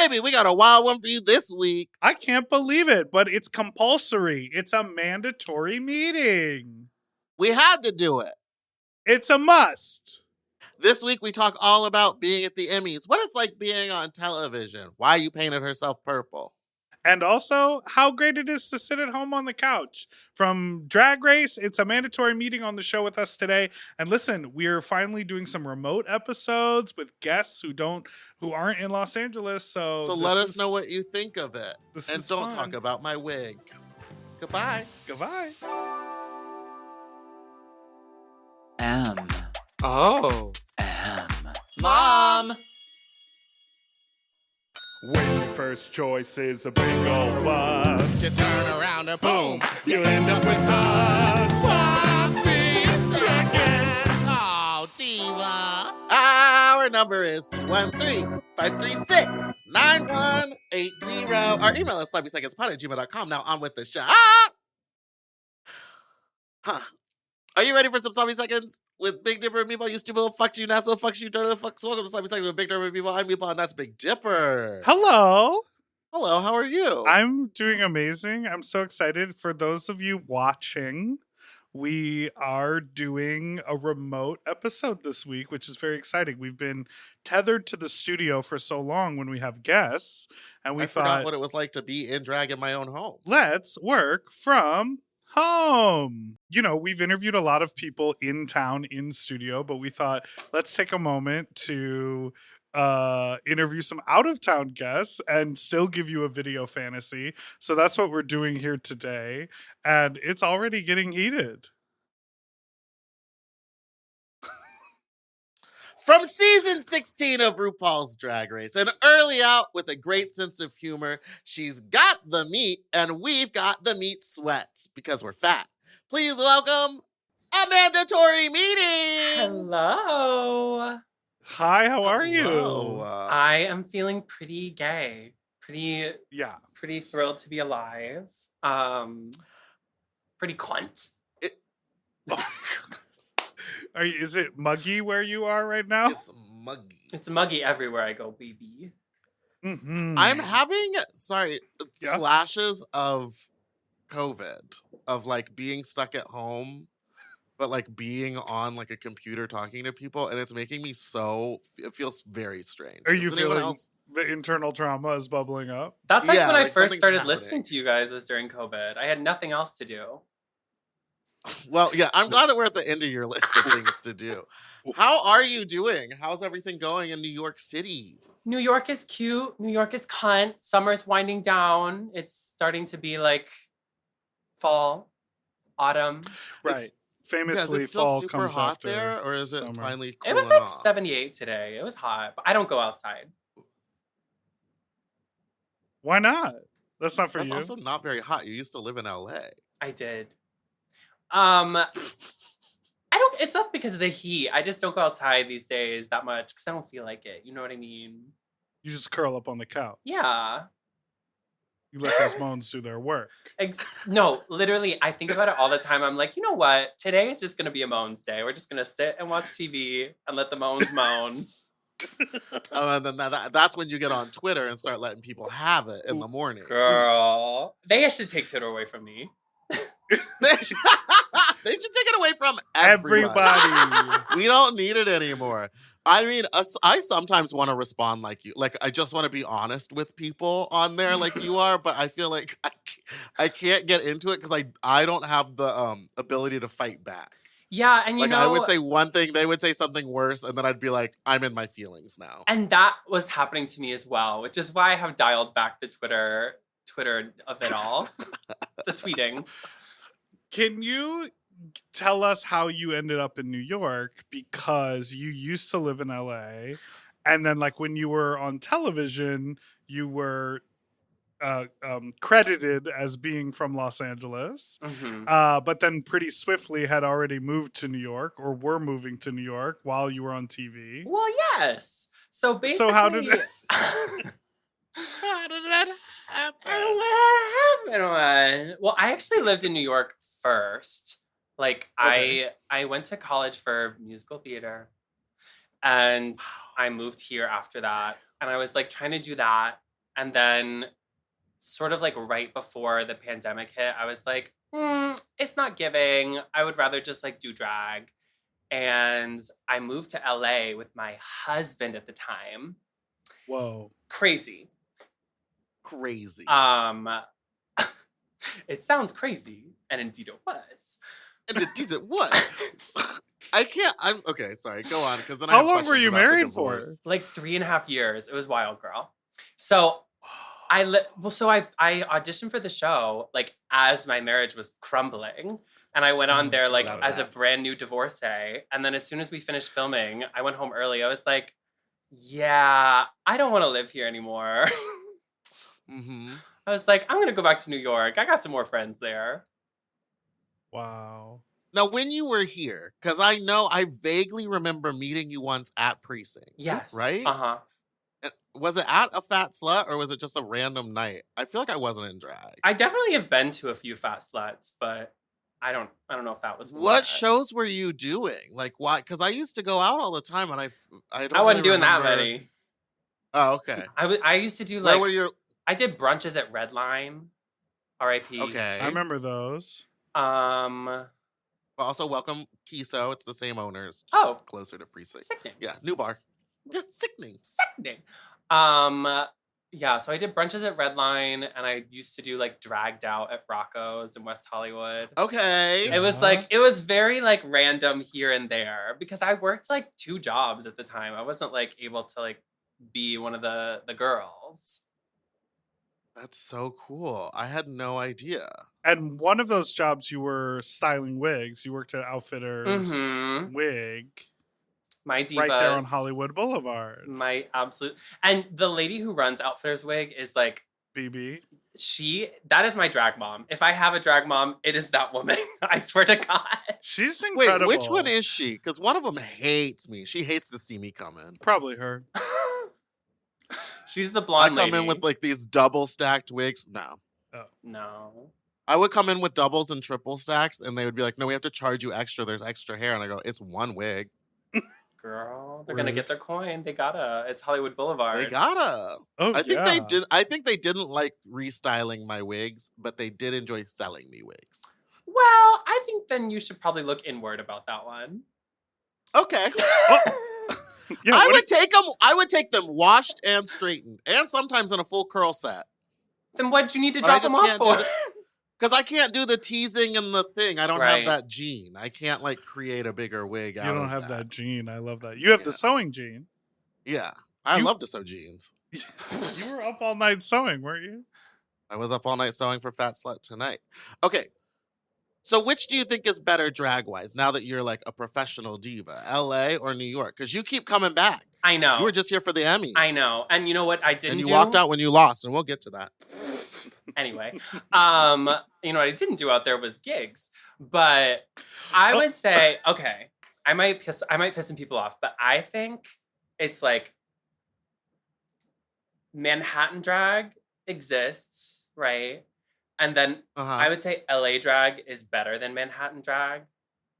baby, we got a wild one for you this week. I can't believe it, but it's compulsory. It's a mandatory meeting. We had to do it. It's a must. This week, we talk all about being at the Emmys, what it's like being on television, why you painted herself purple. And also, how great it is to sit at home on the couch. From Drag Race, it's a mandatory meeting on the show with us today. And listen, we're finally doing some remote episodes with guests who aren't in Los Angeles. So let us know what you think of it. And don't fun. talk about my wig. Goodbye. Goodbye. M. Oh. M. Mom! When your first choice is a big old bus, You turn around and boom, you end up with us. Sloppy seconds. Oh, diva. Our number is 213-536-9180. Our email is sloppysecondspod@gmail.com. Now on with the show. Are you ready for some Sloppy Seconds with Big Dipper and Meatball? You stupid little fucks, you not so fucks, you dirty little fucks. Welcome to Sloppy Seconds with Big Dipper and Meatball. I'm Meatball and that's Big Dipper. hello. Hello, how are you? I'm doing amazing. I'm so excited. For those of you watching, we are doing a remote episode this week, which is very exciting. We've been tethered to the studio for so long when we have guests, and we forgot what it was like to be in drag in my own home. Let's work from home. You know, we've interviewed a lot of people in town in studio, but we thought let's take a moment to interview some out of town guests and still give you a video fantasy. So that's what we're doing here today, and it's already getting heated. From season 16 of RuPaul's Drag Race, and early out with a great sense of humor, she's got the meat, and we've got the meat sweats because we're fat. Please welcome Amanda Tori Meating. Hello. Hi, how are Hello. you? I am feeling pretty gay. Pretty thrilled to be alive. Pretty cunt. Is it muggy where you are right now? It's muggy. It's muggy everywhere I go, baby. Mm-hmm. I'm having, flashes of COVID, of like being stuck at home, but like being on like a computer talking to people, and it's making me it feels very strange. Are you feeling the internal trauma is bubbling up? That's like when I first started listening to you guys was during COVID. I had nothing else to do. Well, yeah, I'm glad that we're at the end of your list of things to do. How are you doing? How's everything going in New York City? New York is cute. New York is cunt. Summer's winding down. It's starting to be like fall, autumn. Right. Famously, is it still fall super comes hot after there, or is it summer. finally It was cooling like off? 78 today. It was hot, but I don't go outside. Why not? That's not for That's you. also not very hot. You used to live in LA. I did. It's not because of the heat. I just don't go outside these days that much because I don't feel like it. You know what I mean? You just curl up on the couch. Yeah. You let those moans do their work. No, literally, I think about it all the time. I'm like, you know what? Today is just going to be a moans day. We're just going to sit and watch TV and let the moans moan. And then that's when you get on Twitter and start letting people have it in the morning. Girl. They should take Twitter away from me. They should take it away from everybody. We don't need it anymore. I mean, I sometimes want to respond like you. Like, I just want to be honest with people on there like you are, but I feel like I can't get into it because I don't have the ability to fight back. Yeah, and I would say one thing, they would say something worse, and then I'd be like, I'm in my feelings now. And that was happening to me as well, which is why I have dialed back the Twitter of it all. The tweeting. Can you tell us how you ended up in New York? Because you used to live in LA, and then like when you were on television, you were credited as being from Los Angeles, but then pretty swiftly had already moved to New York or were moving to New York while you were on TV. Well, yes. So basically, so how did that happen? What happened? Well, I actually lived in New York first. Like I went to college for musical theater, and I moved here after that. And I was like trying to do that And then sort of like right before the pandemic hit, I was like, it's not giving. I would rather just like do drag. And I moved to LA with my husband at the time. Whoa. Crazy. It sounds crazy, and indeed it was. And indeed it was. Okay, sorry, go on. Because then how long were you married for? Like 3.5 years. It was wild, girl. So I auditioned for the show like as my marriage was crumbling, and I went on there like as a brand new divorcee. And then as soon as we finished filming, I went home early. I was like, yeah, I don't want to live here anymore. I was like, I'm gonna go back to New York. I got some more friends there. Wow. Now, when you were here, because I vaguely remember meeting you once at Precinct. Yes. Right? Uh-huh. Was it at a Fat Slut or was it just a random night? I feel like I wasn't in drag. I definitely have been to a few Fat Sluts, but I don't know if that was what shows were you doing? Like, why? Because I used to go out all the time, and I wasn't really doing that many. Oh, okay. I used to do like. Where were your? I did brunches at Redline, R.I.P. Okay, I remember those. But also welcome Kiso. It's the same owners. Oh, closer to Precinct. Sickening. Yeah, new bar. Yeah, sickening. Yeah, so I did brunches at Redline, and I used to do like dragged out at Rocco's in West Hollywood. Okay. It was very like random here and there because I worked like 2 jobs at the time. I wasn't like able to like be one of the girls. That's so cool. I had no idea. And one of those jobs you were styling wigs. You worked at Outfitters Wig. My Divas. Right there on Hollywood Boulevard. My absolute. And the lady who runs Outfitters Wig is like... BB. That is my drag mom. If I have a drag mom, it is that woman. I swear to God. She's incredible. Wait, which one is she? Because one of them hates me. She hates to see me come in. Probably her. She's the blonde lady. I come in with like these double stacked wigs. No. Oh. No. I would come in with doubles and triple stacks, and they would be like, no, we have to charge you extra. There's extra hair. And I go, it's one wig. Girl, they're gonna get their coin. They gotta. It's Hollywood Boulevard. They gotta. Oh, I think they didn't like restyling my wigs, but they did enjoy selling me wigs. Well, I think then you should probably look inward about that one. Okay. Yeah, I would take them washed and straightened, and sometimes in a full curl set. Then what'd you need to drop them off for? Because I can't do the teasing and the thing. I don't have that gene. I can't like create a bigger wig out of that. You don't have that gene. I love that. You have the sewing gene. Yeah. I love to sew jeans. You were up all night sewing, weren't you? I was up all night sewing for Fat Slut tonight. Okay. So which do you think is better drag-wise now that you're like a professional diva? LA or New York? Because you keep coming back. I know. You were just here for the Emmys. I know. And you know what I didn't do? And you walked out when you lost, and we'll get to that. Anyway, you know what I didn't do out there was gigs. But I would say, okay, I might piss some people off, but I think it's like Manhattan drag exists, right? And then I would say LA drag is better than Manhattan drag.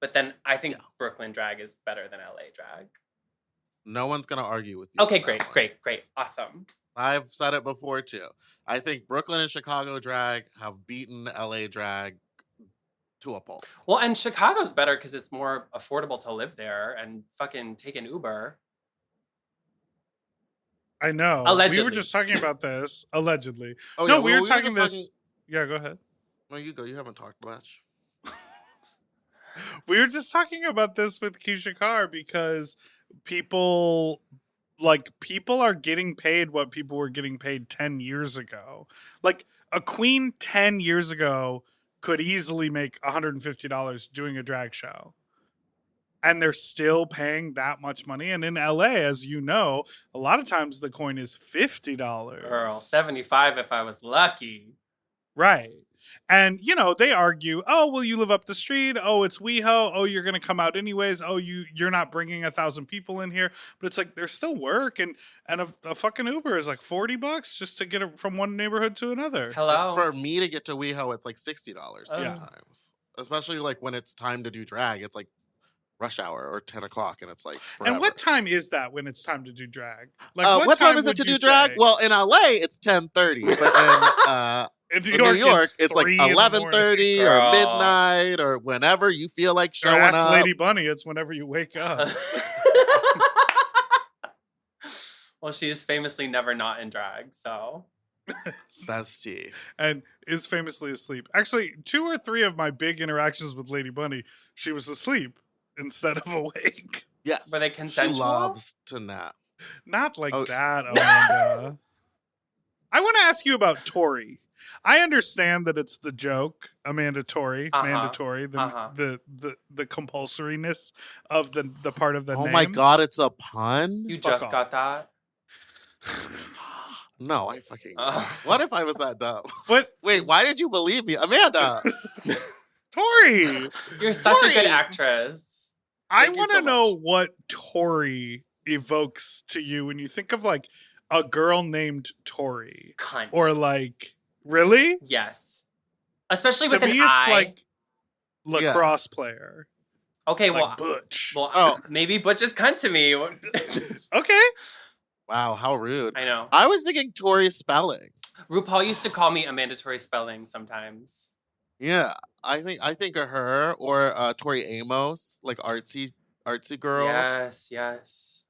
But then I think Brooklyn drag is better than LA drag. No one's going to argue with you. Okay, great. Awesome. I've said it before, too. I think Brooklyn and Chicago drag have beaten LA drag to a pulp. Well, and Chicago's better because it's more affordable to live there and fucking take an Uber. I know. Allegedly. We were just talking about this. Allegedly. Oh, no, yeah, we were talking this. Yeah, go ahead. No, you go. You haven't talked much. We were just talking about this with Keisha Carr because people are getting paid what people were getting paid 10 years ago. Like a queen 10 years ago could easily make $150 doing a drag show. And they're still paying that much money. And in LA, as you know, a lot of times the coin is $50. Girl, 75 if I was lucky. Right. And, you know, they argue, oh, well, you live up the street. Oh, it's WeHo. Oh, you're going to come out anyways. Oh, you're not bringing 1,000 people in here. But it's like, there's still work. And a fucking Uber is like $40 just to get it from one neighborhood to another. Hello. For me to get to WeHo, it's like $60 sometimes. Especially like when it's time to do drag. It's like rush hour or 10 o'clock, and it's like forever. And what time is that when it's time to do drag? Like, what time is it to do drag? Well, in LA, it's 10:30, but in New York, it's like 11:30 or midnight or whenever you feel like showing up. Lady Bunny, it's whenever you wake up. Well, she is famously never not in drag, so. That's tea. And is famously asleep. Actually, 2 or 3 of my big interactions with Lady Bunny, she was asleep instead of awake. Yes. Were they consensual? She loves to nap. Not like that, Amanda. I want to ask you about Tori. I understand that it's the joke, Amanda Tori, mandatory, the compulsoriness of the part of the name. Oh my God, it's a pun? You just got that? No, I fucking. What if I was that dumb? What? Wait, why did you believe me, Amanda? Tori, you're such a good actress. I want to know what Tori evokes to you when you think of like a girl named Tori, Cunt. Or like really? Yes, especially with to me, an it's I. like lacrosse player. Okay, like Butch. Well, maybe Butch is cunt to me. Okay. Wow, how rude. I know. I was thinking Tori Spelling. RuPaul used to call me Amanda Tori Spelling sometimes. Yeah, I think of her or Tori Amos, like artsy girl. Yes.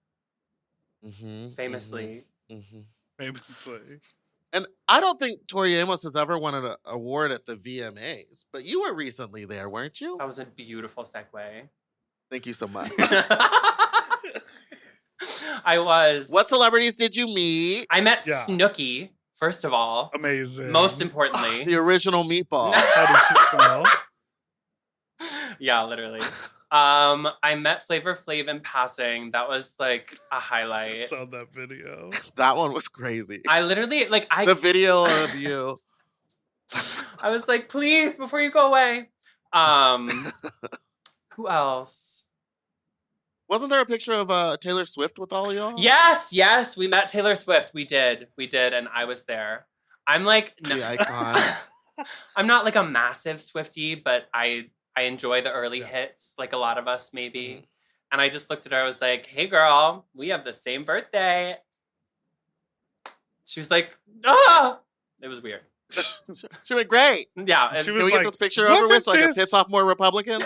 Mm-hmm, Famously. Famously. And I don't think Tori Amos has ever won an award at the VMAs, but you were recently there, weren't you? That was a beautiful segue. Thank you so much. I was. What celebrities did you meet? I met Snooki, first of all. Amazing. Most importantly. The original Meatball. How did she smell? Yeah, literally. I met Flavor Flav in passing. That was like a highlight. I saw that video. That one was crazy. I literally the video of you. I was like, please, before you go away. Who else? Wasn't there a picture of Taylor Swift with all y'all? Yes, we met Taylor Swift. We did, and I was there. I'm like the icon. I'm not like a massive Swiftie, but I enjoy the early hits, like a lot of us maybe. And I just looked at her. I was like, "Hey, girl, we have the same birthday." She was like, "Ah!" It was weird. She went great. Yeah, can we get this picture over with so I can piss off more Republicans?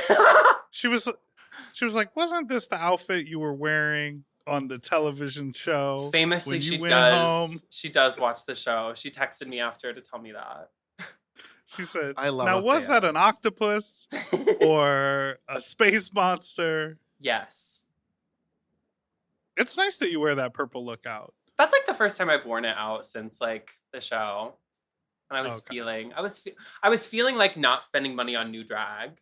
She was like, wasn't this the outfit you were wearing on the television show? Famously, she does. Home? She does watch the show. She texted me after to tell me that. She said, "I love." Now, was that an octopus or a space monster? Yes. It's nice that you wear that purple look out. That's like the first time I've worn it out since like the show. And I was feeling, I was feeling like not spending money on new drag.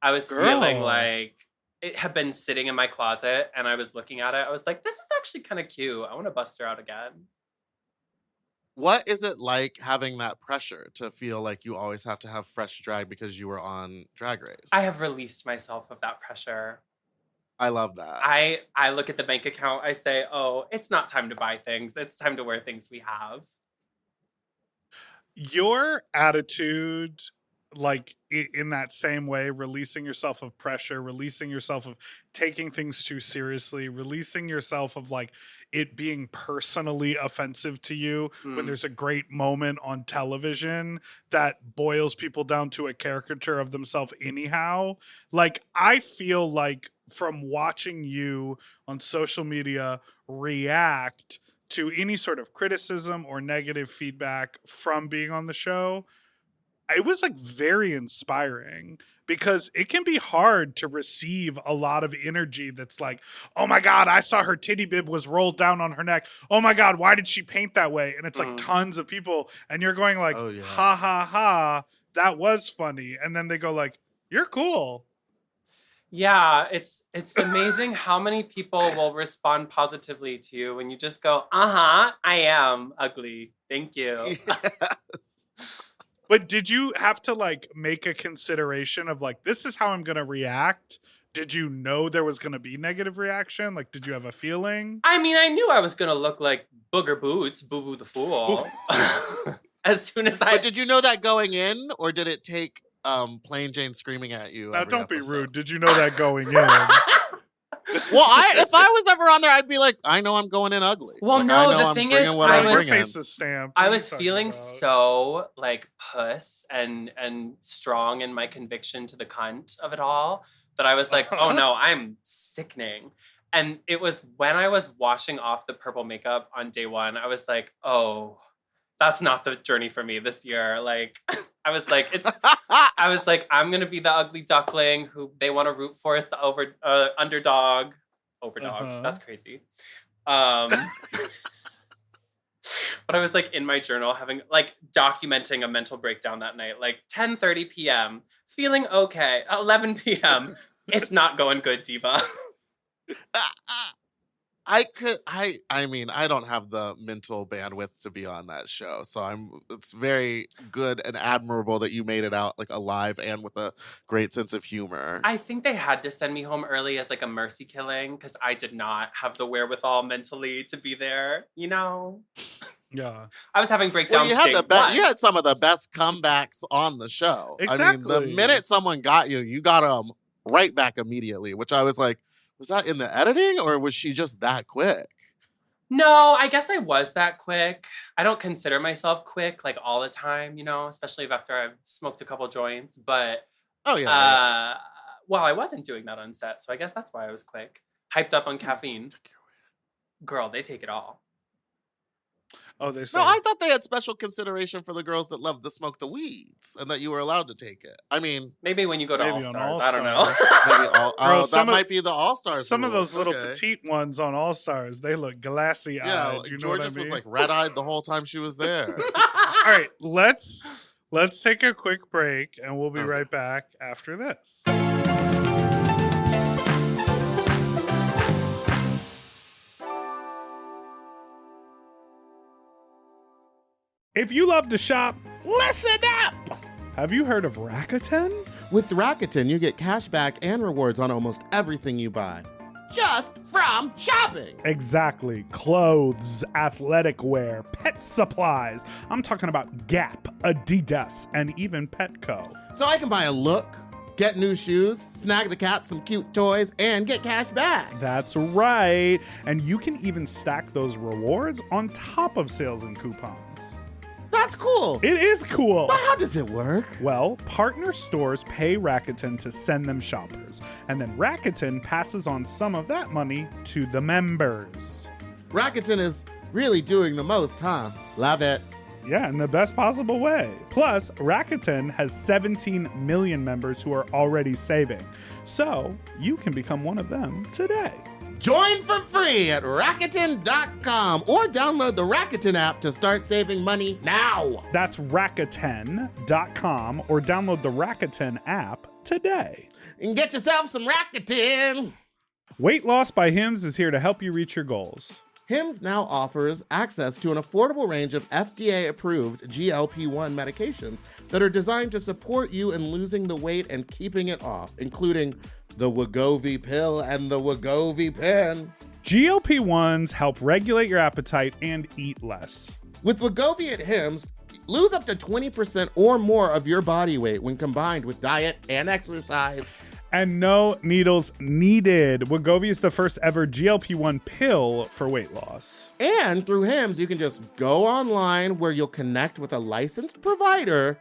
I was feeling like it had been sitting in my closet and I was looking at it. I was like, this is actually kind of cute. I want to bust her out again. What is it like having that pressure to feel like you always have to have fresh drag because you were on Drag Race? I have released myself of that pressure. I love that. I look at the bank account. I say, oh, it's not time to buy things. It's time to wear things we have. Your attitude, like in that same way, releasing yourself of pressure, releasing yourself of taking things too seriously, releasing yourself of like it being personally offensive to you when there's a great moment on television that boils people down to a caricature of themselves anyhow. Like, I feel like from watching you on social media react to any sort of criticism or negative feedback from being on the show, it was like very inspiring, because it can be hard to receive a lot of energy that's like, oh my God, I saw her titty bib was rolled down on her neck. Oh my God, why did she paint that way? And it's like tons of people, and you're going like, ha ha ha, that was funny. And then they go like, you're cool. Yeah, it's amazing how many people will respond positively to you when you just go, I am ugly. Thank you. Yes. But did you have to like make a consideration of like, this is how I'm going to react? Did you know there was going to be negative reaction? Like, did you have a feeling? I mean, I knew I was going to look like Booger Boots, Boo Boo the Fool. As soon as But did you know that going in, or did it take Plain Jane screaming at you? Now, don't be rude. Did you know that going in? Well, if I was ever on there, I'd be like, I know I'm going in ugly. Well, like, no, the thing is, I was feeling so like puss and strong in my conviction to the cunt of it all that I was like, oh no, I'm sickening. And it was when I was washing off the purple makeup on day one, I was like, oh, that's not the journey for me this year. Like, I was like, I'm going to be the ugly duckling who they want to root for as the underdog. Overdog. That's crazy. But I was like in my journal having like documenting a mental breakdown that night, like 10:30 p.m. feeling okay. 11 p.m. It's not going good, diva. I mean, I don't have the mental bandwidth to be on that show. So it's very good and admirable that you made it out like alive and with a great sense of humor. I think they had to send me home early as like a mercy killing because I did not have the wherewithal mentally to be there, you know? Yeah. I was having breakdowns. Well, you had some of the best comebacks on the show. Exactly. I mean, the minute someone got you got them right back immediately, which I was like, was that in the editing or was she just that quick? No, I guess I was that quick. I don't consider myself quick like all the time, you know, especially after I've smoked a couple joints. But well, I wasn't doing that on set, so I guess that's why I was quick. Hyped up on caffeine. Girl, they take it all. Oh, they say. No, I thought they had special consideration for the girls that love to smoke the weeds and that you were allowed to take it. I mean, maybe when you go to All Stars, I don't know. That might be the All Stars. Some of those little petite ones on All Stars, they look glassy eyed. Yeah, you know Georges what I mean? was like red eyed the whole time she was there. All right, let's take a quick break, and we'll be right back after this. If you love to shop, listen up! Have you heard of Rakuten? With Rakuten, you get cash back and rewards on almost everything you buy. Just from shopping. Exactly. Clothes, athletic wear, pet supplies. I'm talking about Gap, Adidas, and even Petco. So I can buy a look, get new shoes, snag the cat some cute toys, and get cash back. That's right. And you can even stack those rewards on top of sales and coupons. That's cool. It is cool. But how does it work? Well, partner stores pay Rakuten to send them shoppers, and then Rakuten passes on some of that money to the members. Rakuten is really doing the most, huh? Love it. Yeah, in the best possible way. Plus, Rakuten has 17 million members who are already saving. So, you can become one of them today. Join for free at Rakuten.com or download the Rakuten app to start saving money now. That's Rakuten.com or download the Rakuten app today. And get yourself some Rakuten. Weight Loss by Hims is here to help you reach your goals. Hims now offers access to an affordable range of FDA-approved GLP-1 medications that are designed to support you in losing the weight and keeping it off, including the Wegovy pill and the Wegovy pen. GLP-1s help regulate your appetite and eat less. With Wegovy at Hims, lose up to 20% or more of your body weight when combined with diet and exercise. And no needles needed. Wegovy is the first ever GLP-1 pill for weight loss. And through Hims, you can just go online where you'll connect with a licensed provider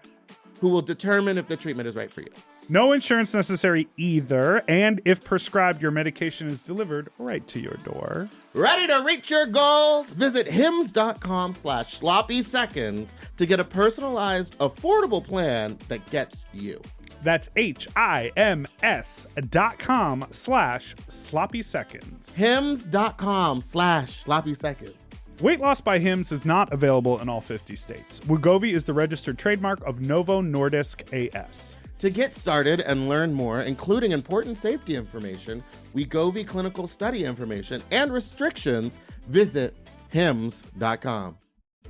who will determine if the treatment is right for you. No insurance necessary either, and if prescribed, your medication is delivered right to your door. Ready to reach your goals? Visit hims.com/sloppy seconds to get a personalized, affordable plan that gets you. That's HIMS.com/sloppy seconds. hims.com/sloppy seconds. Weight Loss by Hims is not available in all 50 states. Wegovy is the registered trademark of Novo Nordisk AS. To get started and learn more, including important safety information, Wegovy clinical study information, and restrictions, visit hims.com.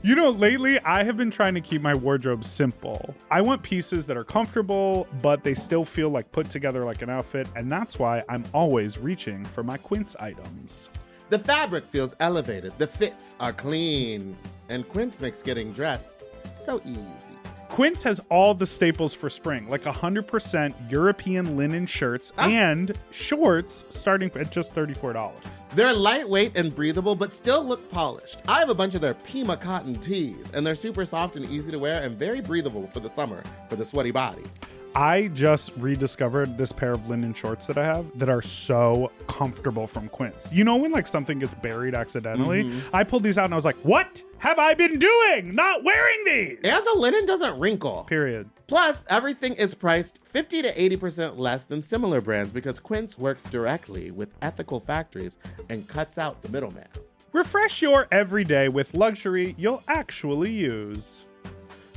You know, lately I have been trying to keep my wardrobe simple. I want pieces that are comfortable, but they still feel like put together like an outfit, and that's why I'm always reaching for my Quince items. The fabric feels elevated, the fits are clean, and Quince makes getting dressed so easy. Quince has all the staples for spring, like 100% European linen shirts and shorts starting at just $34. They're lightweight and breathable, but still look polished. I have a bunch of their Pima cotton tees, and they're super soft and easy to wear and very breathable for the summer for the sweaty body. I just rediscovered this pair of linen shorts that I have that are so comfortable from Quince. You know when like something gets buried accidentally? I pulled these out and I was like, what have I been doing? Not wearing these! And the linen doesn't wrinkle. Period. Plus, everything is priced 50 to 80% less than similar brands because Quince works directly with ethical factories and cuts out the middleman. Refresh your everyday with luxury you'll actually use.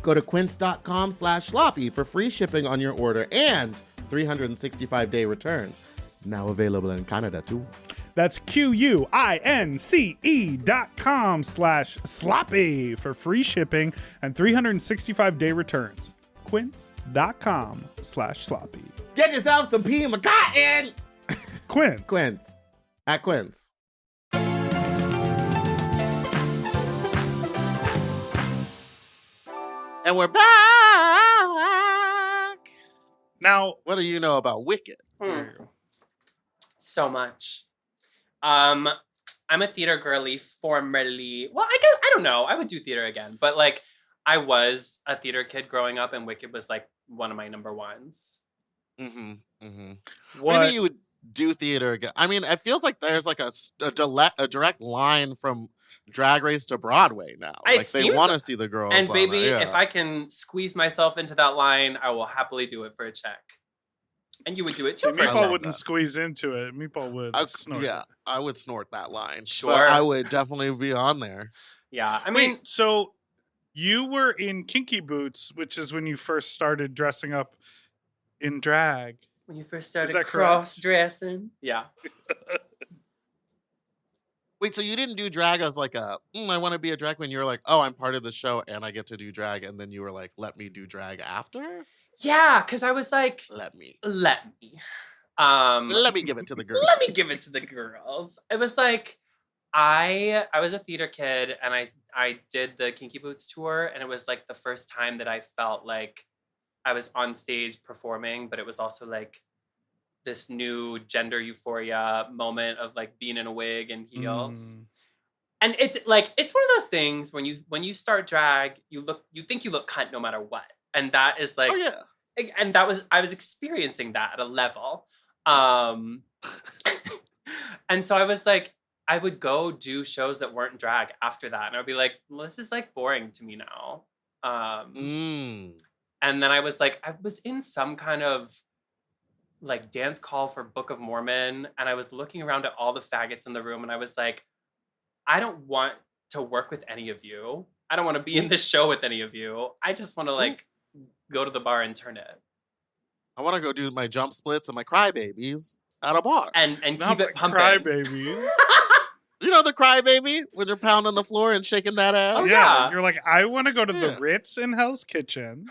Go to quince.com/sloppy for free shipping on your order and 365-day returns. Now available in Canada, too. That's QUINCE.com/sloppy for free shipping and 365-day returns. Quince.com/sloppy. Get yourself some Pima cotton! Quince. Quince. At Quince. And we're back! Now, what do you know about Wicked? So much. I'm a theater girly formerly. Well, I don't know. I would do theater again. But like, I was a theater kid growing up and Wicked was like one of my number ones. What do you think you would do theater again? I mean, it feels like there's like a direct line from Drag Race to Broadway now. Like they want to see the girls. And baby, if I can squeeze myself into that line, I will happily do it for a check. And you would do it too. Meatball wouldn't squeeze into it. Meatball would snort. Yeah, I would snort that line. Sure. But I would definitely be on there. Yeah, I mean. Wait, so you were in Kinky Boots, which is when you first started dressing up in drag. When you first started cross-dressing. Yeah. Wait, so you didn't do drag as like I want to be a drag queen. You were like, oh, I'm part of the show and I get to do drag. And then you were like, let me do drag after? Yeah, because I was like, Let me give it to the girls. Let me give it to the girls. It was like, I was a theater kid and I did the Kinky Boots tour. And it was like the first time that I felt like I was on stage performing, but it was also like this new gender euphoria moment of like being in a wig and heels. And it's one of those things when you start drag, you think you look cunt no matter what. And that is like, and I was experiencing that at a level. And so I was like, I would go do shows that weren't drag after that. And I would be like, well, this is like boring to me now. And then I was like, I was in some kind of like dance call for Book of Mormon. And I was looking around at all the faggots in the room. And I was like, I don't want to work with any of you. I don't want to be in this show with any of you. I just want to like go to the bar and turn it. I want to go do my jump splits and my crybabies at a bar. And keep it pumping. Crybabies. You know the crybaby when they're pounding the floor and shaking that ass? Oh, yeah. You're like, I want to go to the Ritz in Hell's Kitchen.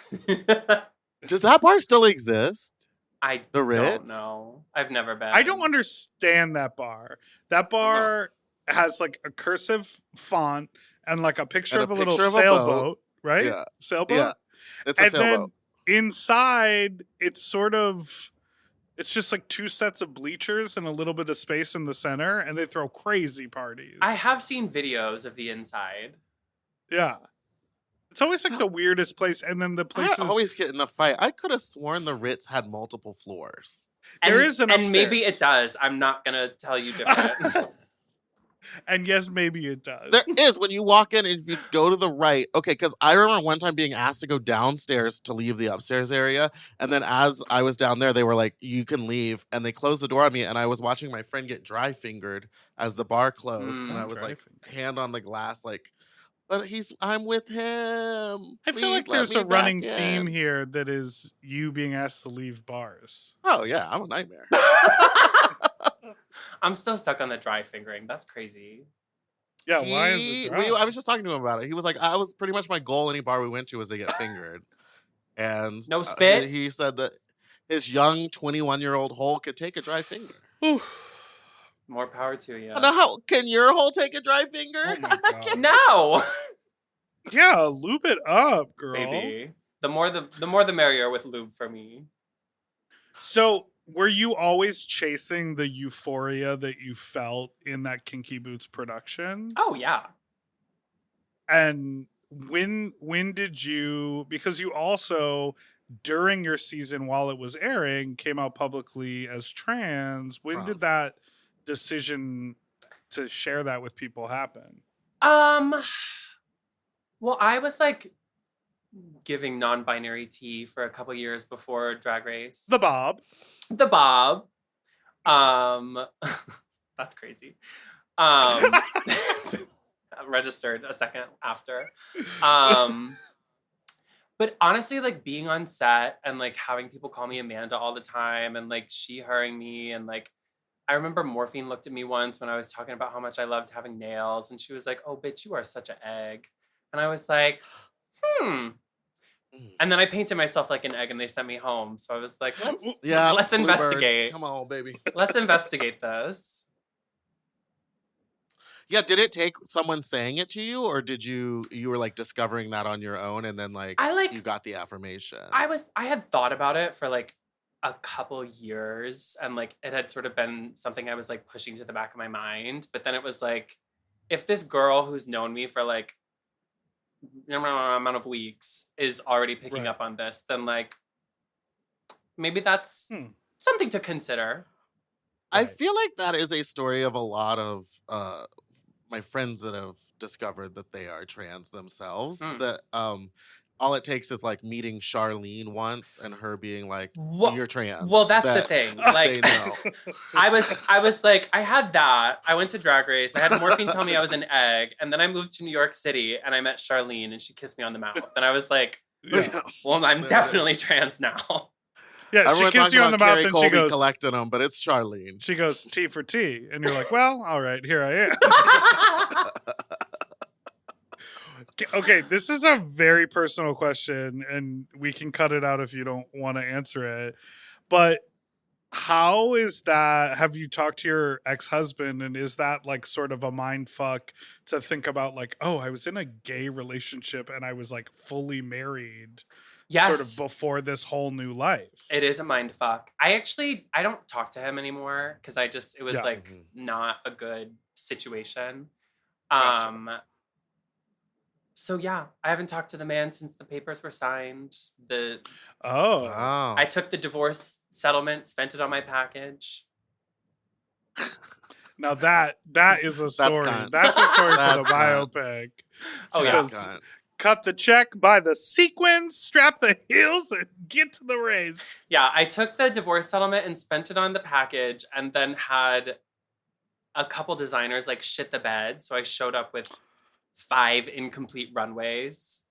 Does that bar still exist? I don't know. I've never been. I don't understand that bar. That bar has like a cursive font and like a picture of a little sailboat, right? Yeah. Sailboat? Yeah. It's a sailboat. Then inside, it's just like two sets of bleachers and a little bit of space in the center, and they throw crazy parties. I have seen videos of the inside. Yeah. It's always like the weirdest place, and then the places... I always get in a fight. I could have sworn the Ritz had multiple floors. There is an upstairs. And maybe it does. I'm not going to tell you different. And yes, maybe it does. There is. When you walk in, and if you go to the right, okay, because I remember one time being asked to go downstairs to leave the upstairs area, and then as I was down there, they were like, you can leave, and they closed the door on me, and I was watching my friend get dry-fingered as the bar closed, and I was like, hand on the glass, like, but I'm with him. I feel like there's a running theme here that is you being asked to leave bars. Oh, yeah, I'm a nightmare. I'm still stuck on the dry fingering. That's crazy. Yeah, why is it dry? I was just talking to him about it. He was like, I was pretty much my goal any bar we went to was to get fingered. And no spit? He said that his young 21-year-old hole could take a dry finger. More power to you. Now, how can your hole take a dry finger? Oh my God. No. Yeah, loop it up, girl. Maybe. The more the merrier with lube for me. So, were you always chasing the euphoria that you felt in that Kinky Boots production? Oh yeah. And when did you, because you also during your season while it was airing came out publicly as trans, when did that decision to share that with people happen? Well, I was like giving non-binary tea for a couple years before Drag Race. The Bob. That's crazy. Registered a second after. But honestly, like being on set and like having people call me Amanda all the time and like she-herring me, and like I remember Morphine looked at me once when I was talking about how much I loved having nails, and she was like, "Oh bitch, you are such an egg." And I was like, And then I painted myself like an egg and they sent me home. So I was like, let's investigate. Come on, baby. Let's investigate this. Yeah, did it take someone saying it to you, or did you were like discovering that on your own and then you got the affirmation? I had thought about it for like a couple years, and like it had sort of been something I was like pushing to the back of my mind. But then it was like, if this girl who's known me for like amount of weeks is already picking up on this, then like maybe that's something to consider. I feel like that is a story of a lot of my friends that have discovered that they are trans themselves. That all it takes is like meeting Charlene once and her being like, "You're trans." Well, that's the thing. Like, I was like, I had that. I went to Drag Race. I had Morphine tell me I was an egg, and then I moved to New York City and I met Charlene and she kissed me on the mouth, and I was like, well, I'm definitely trans now. Yeah, she kissed you on the mouth and she goes, collecting them, but it's Charlene. She goes, "T for T," and you're like, "Well, all right, here I am." Okay, this is a very personal question, and we can cut it out if you don't want to answer it. But how is that? Have you talked to your ex-husband, and is that like sort of a mind fuck to think about like, oh, I was in a gay relationship and I was like fully married? Yes. Sort of before this whole new life. It is a mind fuck. I don't talk to him anymore because it was not a good situation. Gotcha. So yeah, I haven't talked to the man since the papers were signed. Wow. I took the divorce settlement, spent it on my package. Now that is a story. That's a story for the biopic. Oh yeah. Cut the check, buy the sequins, strap the heels, and get to the race. Yeah, I took the divorce settlement and spent it on the package, and then had a couple designers like shit the bed. So I showed up with 5 incomplete runways.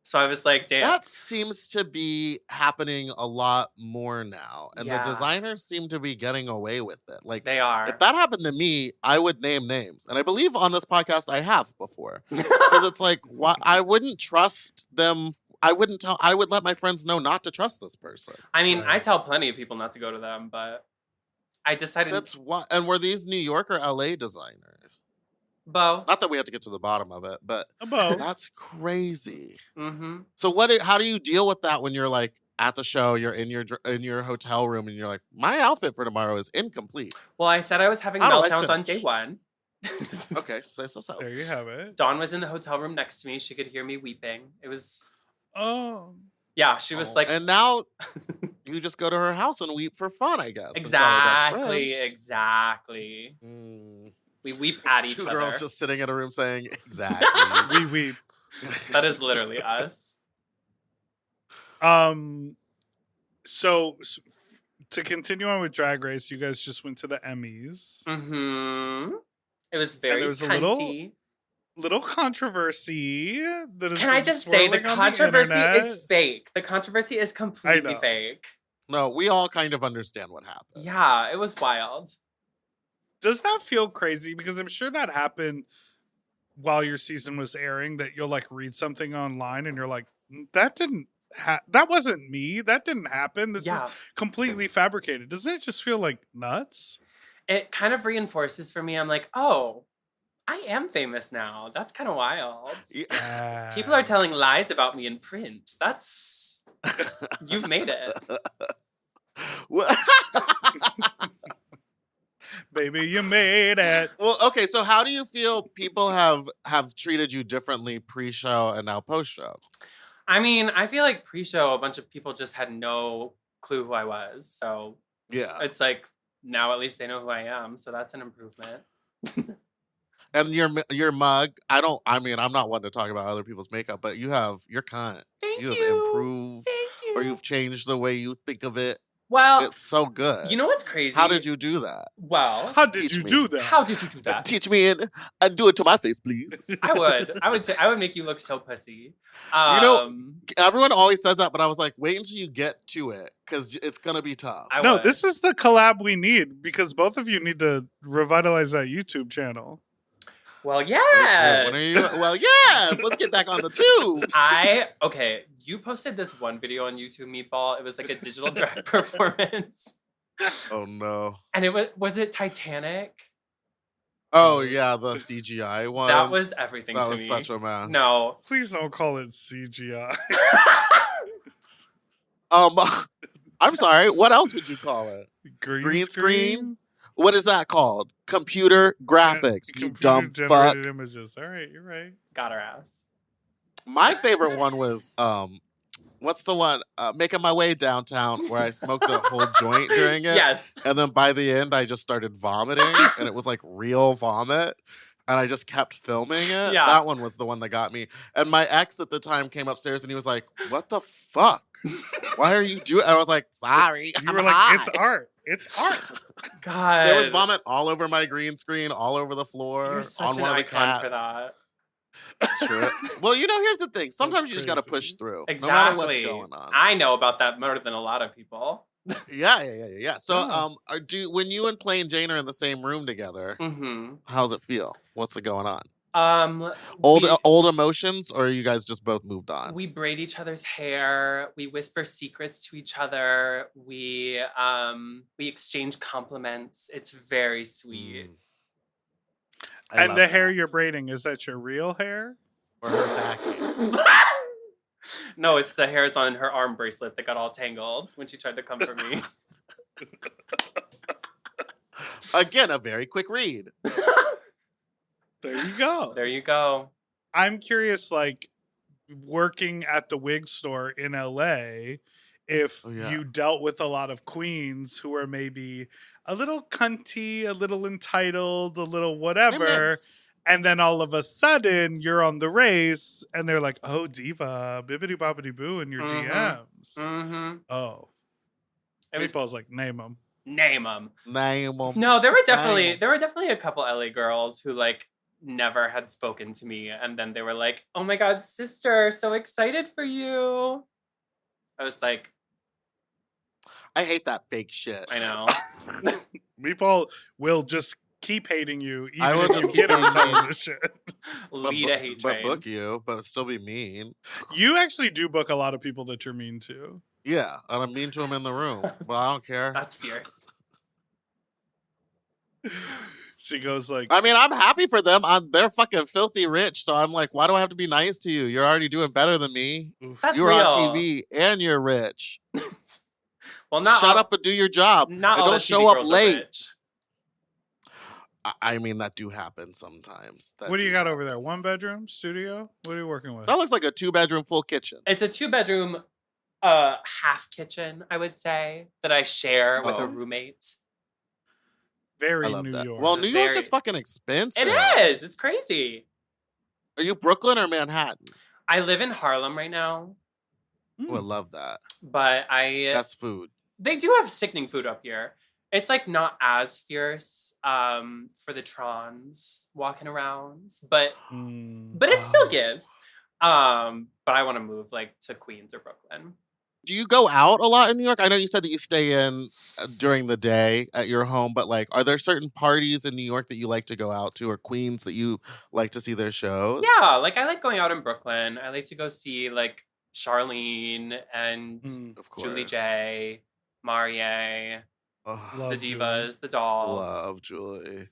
So I was like, damn. That seems to be happening a lot more now. And the designers seem to be getting away with it. Like, they are. If that happened to me, I would name names. And I believe on this podcast I have before. Because it's like, I wouldn't trust them. I would let my friends know not to trust this person. I mean, I tell plenty of people not to go to them, but I decided. That's why. And were these New York or LA designers? Both. Not that we have to get to the bottom of it, but both. That's crazy. Mm-hmm. So how do you deal with that when you're like at the show, you're in your hotel room and you're like, my outfit for tomorrow is incomplete? Well, I said I was having meltdowns on day 1. Okay, so there you have it. Dawn was in the hotel room next to me. She could hear me weeping. It was... Oh. Yeah, she was like... And now you just go to her house and weep for fun, I guess. Exactly. We weep at each other. 2 girls just sitting in a room saying, exactly. We weep. That is literally us. So to continue on with Drag Race, you guys just went to the Emmys. Mm-hmm. It was very cunty. Little controversy that is. Can I just say the controversy is fake? The controversy is completely fake. No, we all kind of understand what happened. Yeah, it was wild. Does that feel crazy? Because I'm sure that happened while your season was airing, that you'll like read something online and you're like, that wasn't me. That didn't happen. This is completely fabricated. Doesn't it just feel like nuts? It kind of reinforces for me. I'm like, oh, I am famous now. That's kind of wild. Yeah. People are telling lies about me in print. That's... You've made it. Baby, you made it. Well, okay, so how do you feel people have treated you differently pre-show and now post-show? I mean, I feel like pre-show, a bunch of people just had no clue who I was. So Yeah. it's like, now at least they know who I am. So that's an improvement. And your mug, I'm not one to talk about other people's makeup, but you're cunt. Thank You have you. improved. Thank you. Or you've changed the way you think of it. Well, It's so good. you know what's crazy? How did you do that? Well, how did you do that? How did you do that? Teach me and do it to my face, please. I would make you look so pussy. Everyone always says that, but I was like, wait until you get to it, because it's gonna be tough. No, this is the collab we need, because both of you need to revitalize that YouTube channel. Well, yes. Well, yes. Let's get back on the tube. You posted this one video on YouTube, Meatball. It was like a digital drag performance. Oh no. And was it Titanic? Oh yeah, the CGI one. That was everything to me. That was such a mess. No. Please don't call it CGI. I'm sorry. What else would you call it? Green screen? What is that called? Computer graphics. You dumb fuck. Images. All right, you're right. Got her ass. My favorite one was what's the one? Making My Way Downtown, where I smoked a whole joint during it. Yes. And then by the end, I just started vomiting, and it was like real vomit. And I just kept filming it. Yeah. That one was the one that got me. And my ex at the time came upstairs and he was like, "What the fuck? Why are you doing?" I was like, "Sorry." You were like, "It's art. It's art." God. There was vomit all over my green screen, all over the floor. You're such on an one of the icon cats. for that. Sure. Well, here's the thing. Sometimes That's you just got to crazy. push through. Exactly. No matter what's going on. I know about that more than a lot of people. Yeah. So, Oh. when you and Plain Jane are in the same room together, how's it feel? What's going on? Old emotions, or you guys just both moved on? We braid each other's hair. We whisper secrets to each other. We exchange compliments. It's very sweet. And the hair you're braiding, is that your real hair? Or her back hair? No, it's the hairs on her arm bracelet that got all tangled when she tried to come for me. Again, a very quick read. There you go. There you go. I'm curious, like, working at the wig store in LA, if you dealt with a lot of queens who are maybe a little cunty, a little entitled, a little whatever, and then all of a sudden you're on the race and they're like, "Oh, diva, bibbidi bobbidi boo" in your DMs. Mm-hmm. Oh. Meatball's like, name them. Name them. Name them. No, there were definitely a couple LA girls who like never had spoken to me, and then they were like, "Oh my god, sister, so excited for you." I was like, I hate that fake shit. I know. Meatball will just keep hating you even I will if you just get keep on top hating of this shit. Lead a hate train. But book you, but still be mean. You actually do book a lot of people that you're mean to. Yeah, and I'm mean to them in the room, but I don't care. That's fierce. She goes like, I mean, I'm happy for them. They're fucking filthy rich, so I'm like, why do I have to be nice to you? You're already doing better than me. That's you're real. on TV and you're rich. Well, not shut up and do your job. Not and all don't the show TV up girls late. Are rich. I mean, that do happen sometimes. What do you got over there? 1 bedroom studio? What are you working with? That looks like a 2-bedroom full kitchen. It's a 2-bedroom, half kitchen, I would say, that I share with a roommate. Very New York. Well, New York is fucking expensive. It is. It's crazy. Are you Brooklyn or Manhattan? I live in Harlem right now. Oh, I love that. But Best food. They do have sickening food up here. It's like not as fierce for the trons walking around, but it still gives. But I want to move like to Queens or Brooklyn. Do you go out a lot in New York? I know you said that you stay in during the day at your home, but like, are there certain parties in New York that you like to go out to, or Queens that you like to see their shows? Yeah, like I like going out in Brooklyn. I like to go see like Charlene and Julie J, Marie, the divas, the dolls. Love Julie.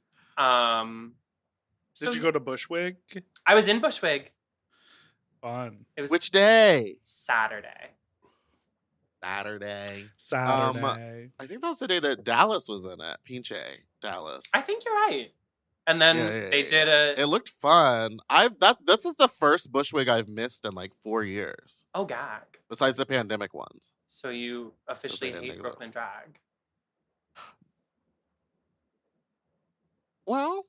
Did you go to Bushwig? I was in Bushwig. Fun. It was Which day? Saturday. Saturday. I think that was the day that Dallas was in it. Pinche Dallas. I think you're right. And then they did a. It looked fun. This is the first Bushwig I've missed in like 4 years. Oh, gag. Besides the pandemic ones. So you officially hate Brooklyn drag. Well,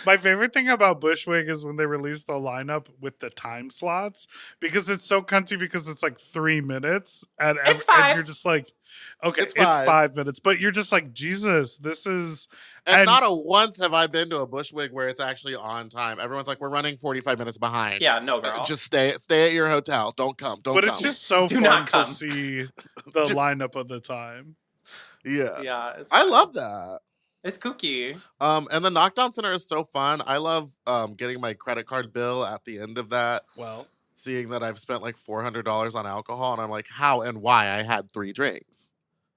my favorite thing about Bushwig is when they release the lineup with the time slots, because it's so cunty, because it's like 3 minutes and you're just like, okay, it's 5 minutes, but you're just like, Jesus, this is. And not once have I been to a Bushwig where it's actually on time. Everyone's like, we're running 45 minutes behind. Yeah, no, girl. Just stay at your hotel. Don't come. But it's just so fun to see the lineup of the time. Yeah. Yeah. I love that. It's kooky. And the Knockdown Center is so fun. I love getting my credit card bill at the end of that. Well, seeing that I've spent like $400 on alcohol, and I'm like, how and why I had 3 drinks.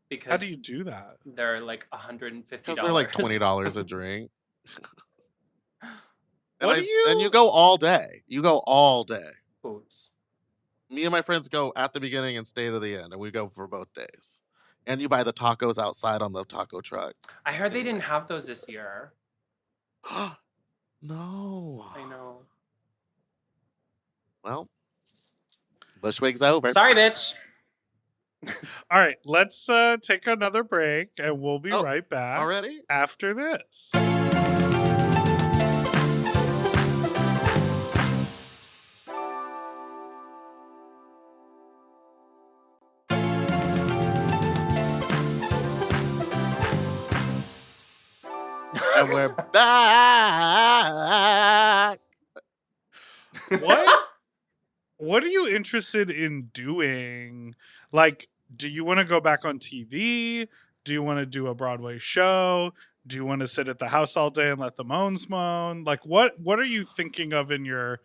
Because how do you do that? They're like $150. Because they're like $20 a drink. And you go all day. You go all day. Boots. Me and my friends go at the beginning and stay to the end, and we go for both days. And you buy the tacos outside on the taco truck. I heard they didn't have those this year. No. I know. Well, Bushwig's over. Sorry, bitch. All right, let's take another break, and we'll be right back. Already? After this. And we're back. What are you interested in doing? Like, do you want to go back on TV? Do you want to do a Broadway show? Do you want to sit at the house all day and let the moans moan? Like, what are you thinking of in the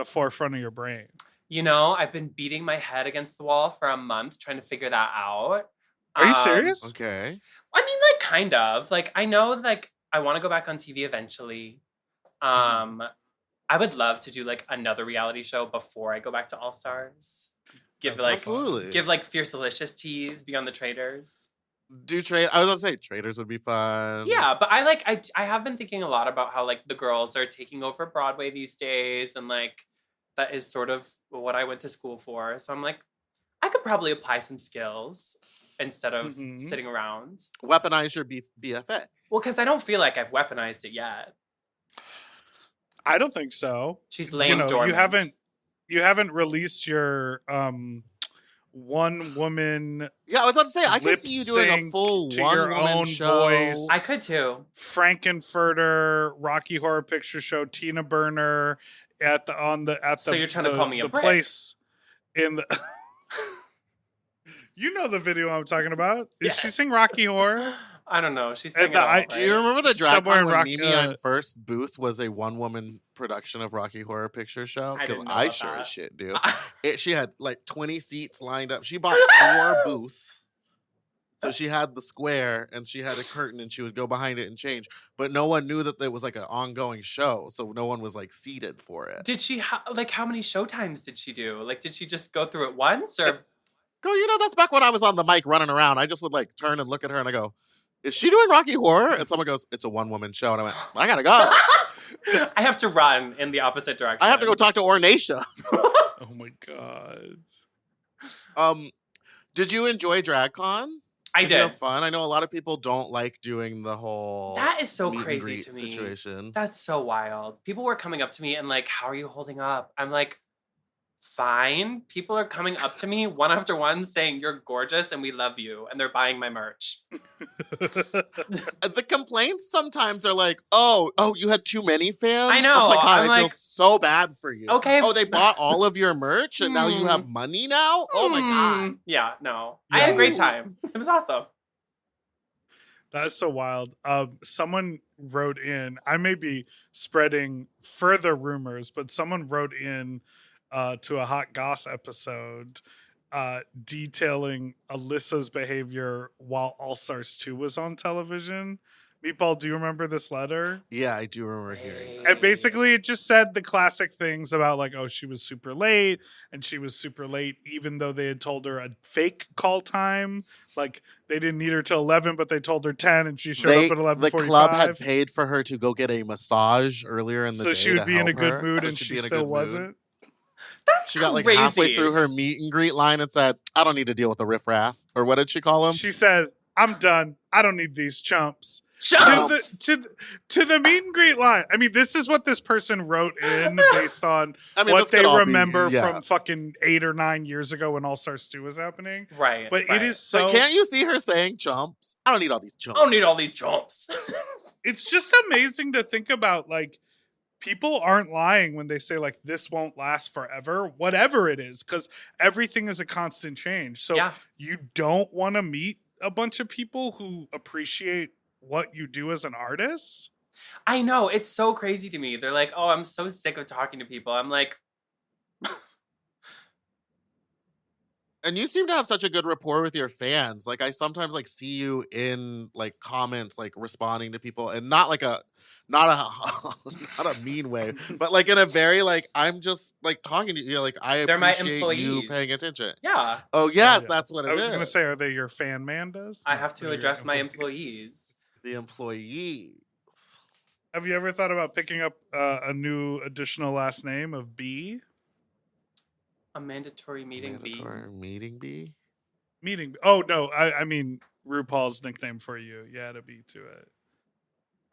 forefront of your brain? You know, I've been beating my head against the wall for a month trying to figure that out. Are you serious? Okay. I mean, like, kind of. Like, I know, like, I want to go back on TV eventually. I would love to do, like, another reality show before I go back to All Stars. Give like Fierce Delicious teas, be on the Traders. I was gonna say Traders would be fun. Yeah, but I have been thinking a lot about how like the girls are taking over Broadway these days, and like that is sort of what I went to school for. So I'm like, I could probably apply some skills instead of sitting around. Weaponize your BFA. Well, because I don't feel like I've weaponized it yet. I don't think so. She's laying dormant. You haven't released your one woman. Yeah, I was about to say I could see you doing a full one woman show. Voice. I could too. Frankenfurter, Rocky Horror Picture Show, Tina Burner So you're trying to call me a brick. Place in the. You know the video I'm talking about. Did she sing Rocky Horror? I don't know. She's singing right? Do you remember the drag con when Mimi on First Booth was a one-woman production of Rocky Horror Picture Show? Because I sure as shit do. She had like 20 seats lined up. She bought 4 booths. So she had the square and she had a curtain and she would go behind it and change. But no one knew that it was like an ongoing show. So no one was like seated for it. Did she, how many showtimes did she do? Like, did she just go through it once or? Girl, that's back when I was on the mic running around. I just would like turn and look at her and I go, is she doing Rocky Horror? And someone goes, it's a one-woman show. And I went, I gotta go. I have to run in the opposite direction. I have to go talk to Ornacia. Oh my God. Did you enjoy DragCon? I did. You have fun? I know a lot of people don't like doing the whole that is so crazy to me. Situation. That's so wild. People were coming up to me and like, how are you holding up? I'm like, fine. People are coming up to me one after one saying you're gorgeous and we love you, and they're buying my merch. The complaints sometimes are like, oh, you had too many fans? I know. Oh my God, I'm I feel so bad for you. Okay. Oh, they bought all of your merch and now you have money now? Oh my God. Yeah, no. I had a great time. It was awesome. That's so wild. Someone wrote in, I may be spreading further rumors, but someone wrote in to a Hot Goss episode detailing Alyssa's behavior while All Stars 2 was on television, Meatball, do you remember this letter? Yeah, I do remember hearing. And basically, it just said the classic things about like, oh, she was super late, and she was super late, even though they had told her a fake call time. Like they didn't need her till 11, but they told her 10, and she showed up at 11:45. The club had paid for her to go get a massage earlier in the day, so she would be in a good mood, so and she still wasn't. That's she got like crazy. halfway through her meet and greet line and said, "I don't need to deal with the riffraff." Or what did she call him? She said, "I'm done. I don't need these chumps." Chumps! To the meet and greet line. I mean, this is what this person wrote in based on what they remember from fucking 8 or 9 years ago when All Stars 2 was happening. Right. But it is so... But can't you see her saying chumps? I don't need all these chumps. I don't need all these chumps. It's just amazing to think about, like, people aren't lying when they say, like, this won't last forever, whatever it is, because everything is a constant change. So you don't want to meet a bunch of people who appreciate what you do as an artist? I know. It's so crazy to me. They're like, oh, I'm so sick of talking to people. I'm like... And you seem to have such a good rapport with your fans. Like, I sometimes like see you in like comments, like responding to people, and not a mean way, but like in a very like, I'm just like talking to you. Like, I They're my appreciate employees. you paying attention. Yeah. Oh yes, that's what it is. I was gonna say, are they your fan mandas? I have to address my employees. The employees. Have you ever thought about picking up a new additional last name of B? Amanda Tori Meating B. Meeting. Oh no, I mean RuPaul's nickname for you. You had a B to it.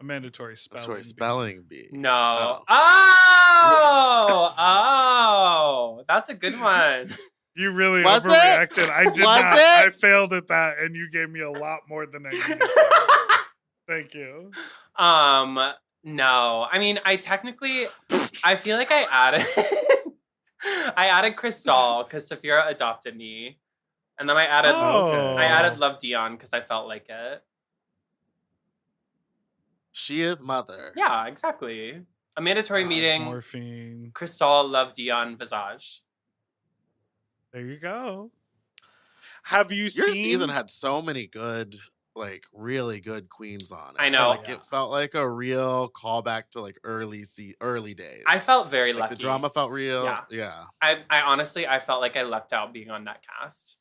A mandatory spelling. Bee. No. Oh. Oh, that's a good one. You really Was overreacted. it? I did Was not. it? I failed at that, and you gave me a lot more than I needed. Thank you. No. I mean, I feel like I added Crystal because Safira adopted me. And then I added Love Dion because I felt like it. She is mother. Yeah, exactly. A mandatory meeting. Morphine. Crystal, Love Dion, Visage. There you go. Have you seen... Your season had so many good, like, really good queens on it. I know. Like, it felt like a real callback to, like, early days. I felt very like, lucky. The drama felt real. Yeah. I honestly, I felt like I lucked out being on that cast.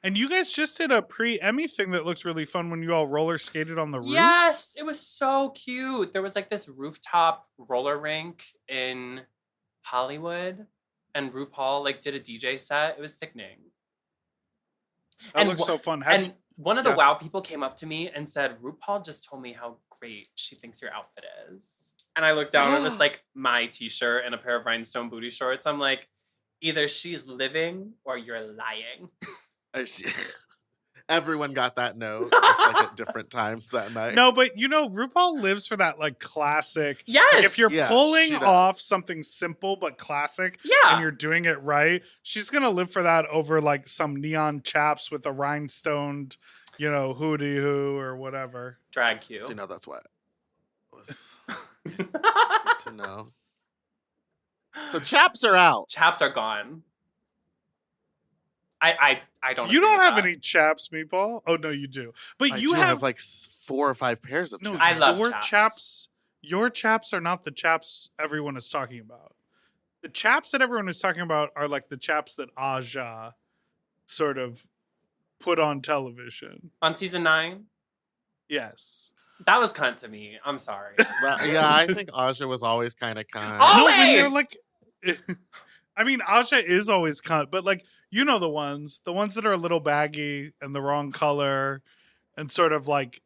And you guys just did a pre-Emmy thing that looked really fun when you all roller skated on the roof. Yes, it was so cute. There was like this rooftop roller rink in Hollywood, and RuPaul like did a DJ set. It was sickening. That looks so fun. One of the WoW people came up to me and said, RuPaul just told me how great she thinks your outfit is. And I looked down and it was like my t-shirt and a pair of rhinestone booty shorts. I'm like, either she's living or you're lying. Everyone got that note just like at different times that night. No, but you know, RuPaul lives for that like classic. Yes. Like, if you're pulling off something simple but classic, and you're doing it right, she's gonna live for that over like some neon chaps with a rhinestoned, you know, hootie hoo or whatever. Drag Q. So, that's why. Good to know. So chaps are out. Chaps are gone. I don't. You don't have any chaps, Meatball. Oh no, you do. But you have like 4 or 5 pairs of chaps. I love your chaps. Your chaps are not the chaps everyone is talking about. The chaps that everyone is talking about are like the chaps that Aja sort of put on television on season 9. Yes, that was cunt to me. I'm sorry. Yeah, I think Aja was always kind of cunt. Always. No, like. I mean, Aja is always cunt, but like, you know, the ones that are a little baggy and the wrong color and sort of like,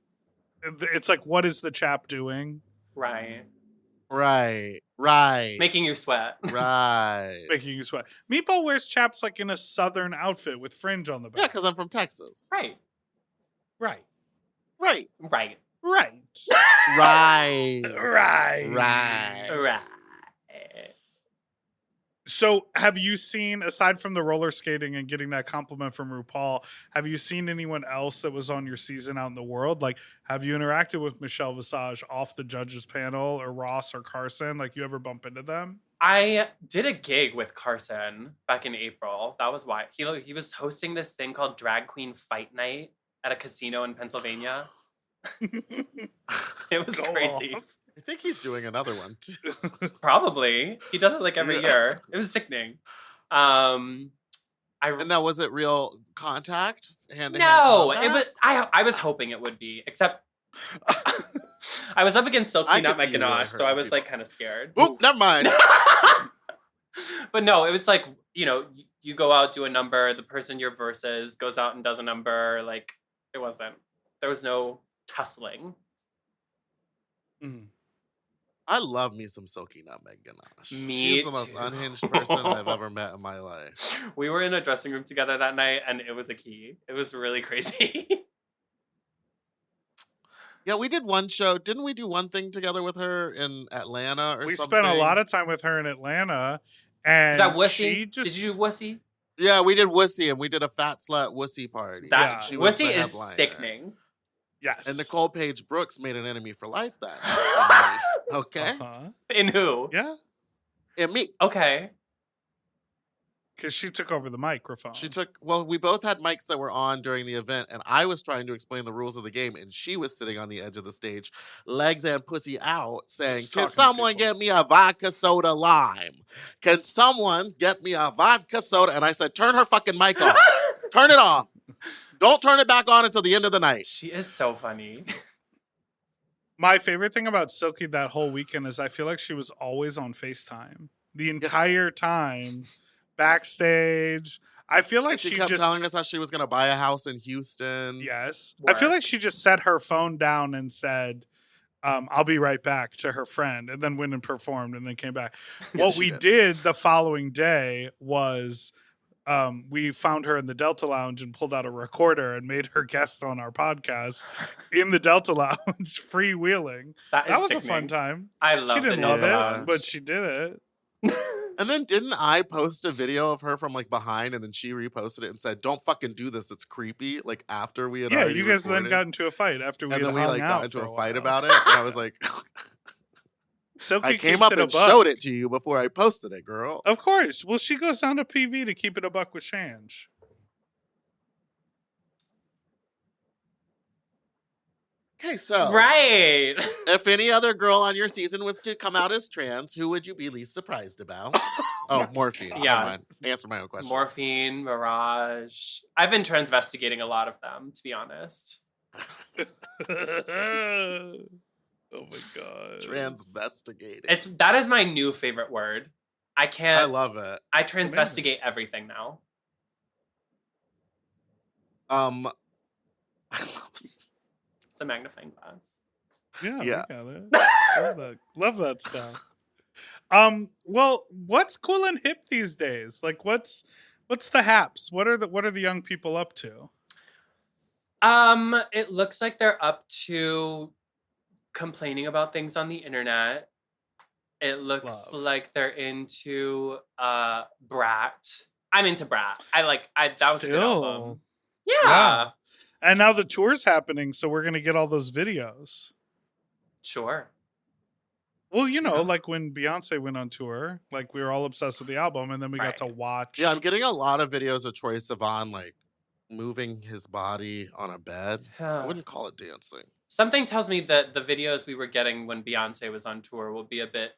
it's like, what is the chap doing? Right. Making you sweat. Right. Making you sweat. Meatball wears chaps like in a southern outfit with fringe on the back. Yeah, because I'm from Texas. Right. So have you seen, aside from the roller skating and getting that compliment from RuPaul, have you seen anyone else that was on your season out in the world? Like, have you interacted with Michelle Visage off the judges panel or Ross or Carson? Like, you ever bump into them? I did a gig with Carson back in April. That was why. He was hosting this thing called Drag Queen Fight Night at a casino in Pennsylvania. It was crazy. Off. I think he's doing another one too. Probably. He does it like every year. It was sickening. And now, was it real contact? Hand-to-hand No, combat? it was. I was hoping it would be, except I was up against Silky, I not could my see you really ganache, so I hurting was people. like kind of scared. Oop, never mind. But no, it was like, you know, you go out, do a number, the person you're versus goes out and does a number. Like, it wasn't. There was no tussling. Mm. I love me some Silky Nutmeg Ganache. Me She's the most too. unhinged person I've ever met in my life. We were in a dressing room together that night, and it was a key. It was really crazy. Yeah, we did one show. Didn't we do one thing together with her in Atlanta or We something? spent a lot of time with her in Atlanta. And Is that Wussy? she just... Did you do Wussy? Yeah, we did Wussy, and we did a fat slut Wussy party. That She was the Wussy is headliner. sickening. Yes. And Nicole Page Brooks made an enemy for life that night. Okay? Uh-huh. In who? Yeah. And me. Okay. Because she took over the microphone. We both had mics that were on during the event, and I was trying to explain the rules of the game, and she was sitting on the edge of the stage, legs and pussy out, saying, Just "Can talking to someone people. get me a vodka soda lime? Can someone get me a vodka soda?" And I said, "Turn her fucking mic off. Turn it off. Don't turn it back on until the end of the night." She is so funny. My favorite thing about Silky that whole weekend is I feel like she was always on FaceTime the entire time, backstage. I feel like she she kept just telling us how she was going to buy a house in Houston. Yes. I feel like she just set her phone down and said, I'll be right back to her friend, and then went and performed and then came back. What we did the following day was we found her in the Delta Lounge and pulled out a recorder and made her guest on our podcast in the Delta Lounge, freewheeling. That was sickening. a fun time. I love She didn't the love Delta it, Lounge. but she did it. And then didn't I post a video of her from like behind, and then she reposted it and said, "Don't fucking do this. It's creepy." Like after we had already you guys recorded. then got into a fight after we and had then we hung like out got into for a fight while. about it. And I was like, Silky I came keeps up it a and buck. showed it to you before I posted it, girl. Of course. Well, she goes down to PV to keep it a buck with Shange. Okay, so right. If any other girl on your season was to come out as trans, who would you be least surprised about? Oh, Morphine. Yeah. Never mind. Answer my own question. Morphine, Mirage. I've been transvestigating a lot of them, to be honest. Oh my god. Transvestigating. That is my new favorite word. I love it. I transvestigate everything now. It's a magnifying glass. Yeah. Yeah. We got it. Love that stuff. Well, what's cool and hip these days? Like what's the haps? What are the young people up to? It looks like they're up to complaining about things on the internet. It looks like they're into Brat. I'm into Brat. That was a good album. Yeah. And now the tour's happening, so we're gonna get all those videos. Sure. Well, like when Beyonce went on tour, like we were all obsessed with the album, and then we got to watch. Yeah, I'm getting a lot of videos of Troye Sivan like moving his body on a bed. I wouldn't call it dancing. Something tells me that the videos we were getting when Beyonce was on tour will be a bit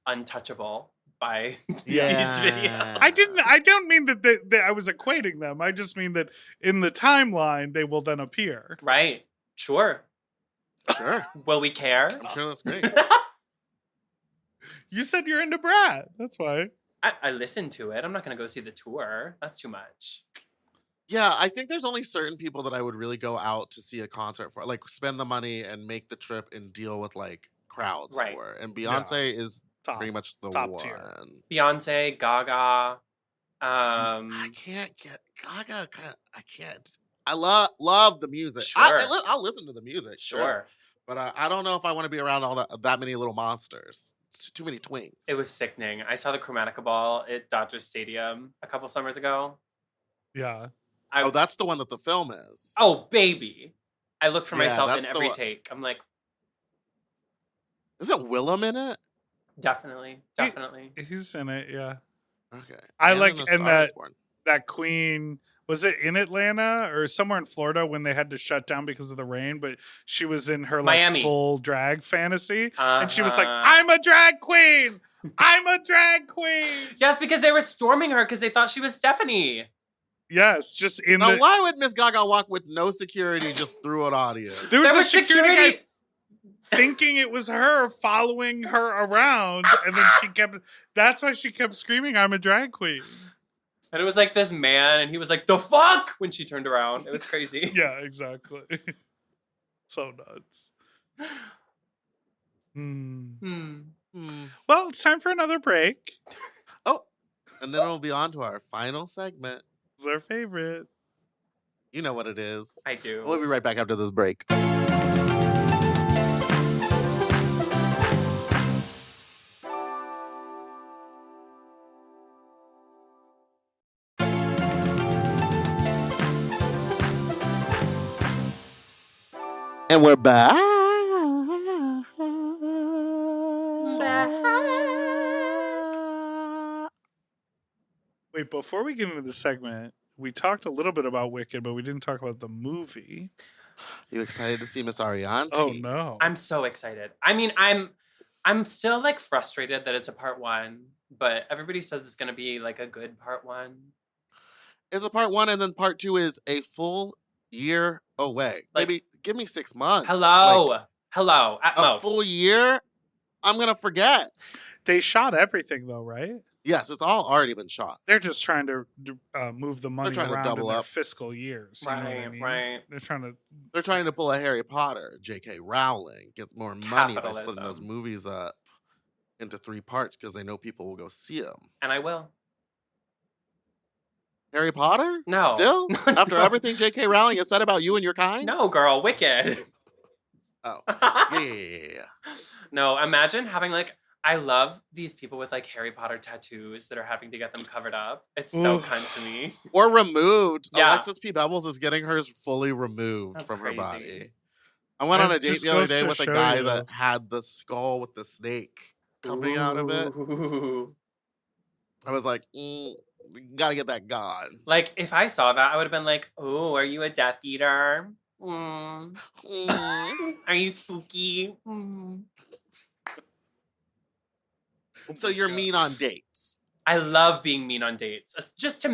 untouchable by these videos. I don't mean that I was equating them. I just mean that in the timeline they will then appear. Right. Sure. Will we care? I'm sure that's great. You said you're into Brat. That's why. I listened to it. I'm not going to go see the tour. That's too much. Yeah, I think there's only certain people that I would really go out to see a concert for, like spend the money and make the trip and deal with like crowds for. And Beyonce is pretty much the top one. tier. Beyonce, Gaga. I can't get Gaga. I can't. I love the music. Sure. I'll listen to the music. Sure. But I don't know if I want to be around all that many little monsters. It's too many twinks. It was sickening. I saw the Chromatica Ball at Dodger Stadium a couple summers ago. Yeah. That's the one that the film is. Oh, baby. I look for myself in every take. I'm like... Isn't Willem in it? Definitely. He's in it, yeah. Okay. I like, and that Queen Was it in Atlanta or somewhere in Florida when they had to shut down because of the rain? But she was in her like Miami. full drag fantasy, Uh-huh. and she was like, "I'm a drag queen. I'm a drag queen." Yes, because they were storming her because they thought she was Stephanie. Yes, just in Now, the. why would Miss Gaga walk with no security just through an audience? There was There a was security guy security. thinking it was her, following her around, and then she kept. That's why she kept screaming, "I'm a drag queen." And it was like this man, and he was like, "The fuck!" when she turned around. It was crazy. Yeah, exactly. So nuts. Well, it's time for another break. Oh, and then we'll be on to our final segment. It's our favorite. You know what it is. I do. We'll be right back after this break. And we're back. Wait, before we get into the segment, we talked a little bit about Wicked, but we didn't talk about the movie. You excited to see Miss Arianti? Oh no. I'm so excited. I mean, I'm still like frustrated that it's a part 1, but everybody says it's gonna be like a good part 1. It's a part 1, and then part 2 is a full year away. Like, maybe give me 6 months. Hello, at a most. full year. I'm gonna forget. They shot everything though, right? Yes, it's all already been shot. They're just trying to move the money trying to around double in their up. fiscal years. You know what I mean? Right. They're trying to pull a Harry Potter, J.K. Rowling, get more money by splitting those Capitalism. movies up into 3 parts because they know people will go see them. And I will. Harry Potter? No. Still? No. After everything J.K. Rowling has said about you and your kind? No, girl, Wicked. Oh. Yeah. No, imagine having like, I love these people with like Harry Potter tattoos that are having to get them covered up. It's so cunt to me. Or removed. Yeah. Alexis P. Bevels is getting hers fully removed That's from crazy. her body. I went on a date the other day with a guy that had the skull with the snake coming out of it. Ooh. I was like, gotta get that gone. Like, if I saw that, I would have been like, oh, are you a Death Eater? Are you spooky? So you're mean on dates. I love being mean on dates.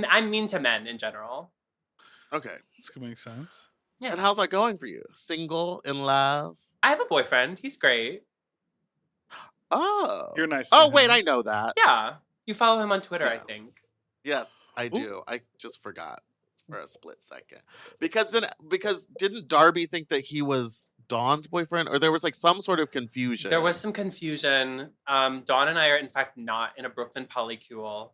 I'm mean to men in general. Okay. This could make sense. Yeah. And how's that going for you? Single, in love? I have a boyfriend. He's great. Oh. You're nice. Oh, wait, I know that. Yeah. You follow him on Twitter, I think. Yes, I do. I just forgot for a split second. Because didn't Darby think that he was Dawn's boyfriend? Or there was like some sort of confusion? There was some confusion. Dawn and I are in fact not in a Brooklyn polycule.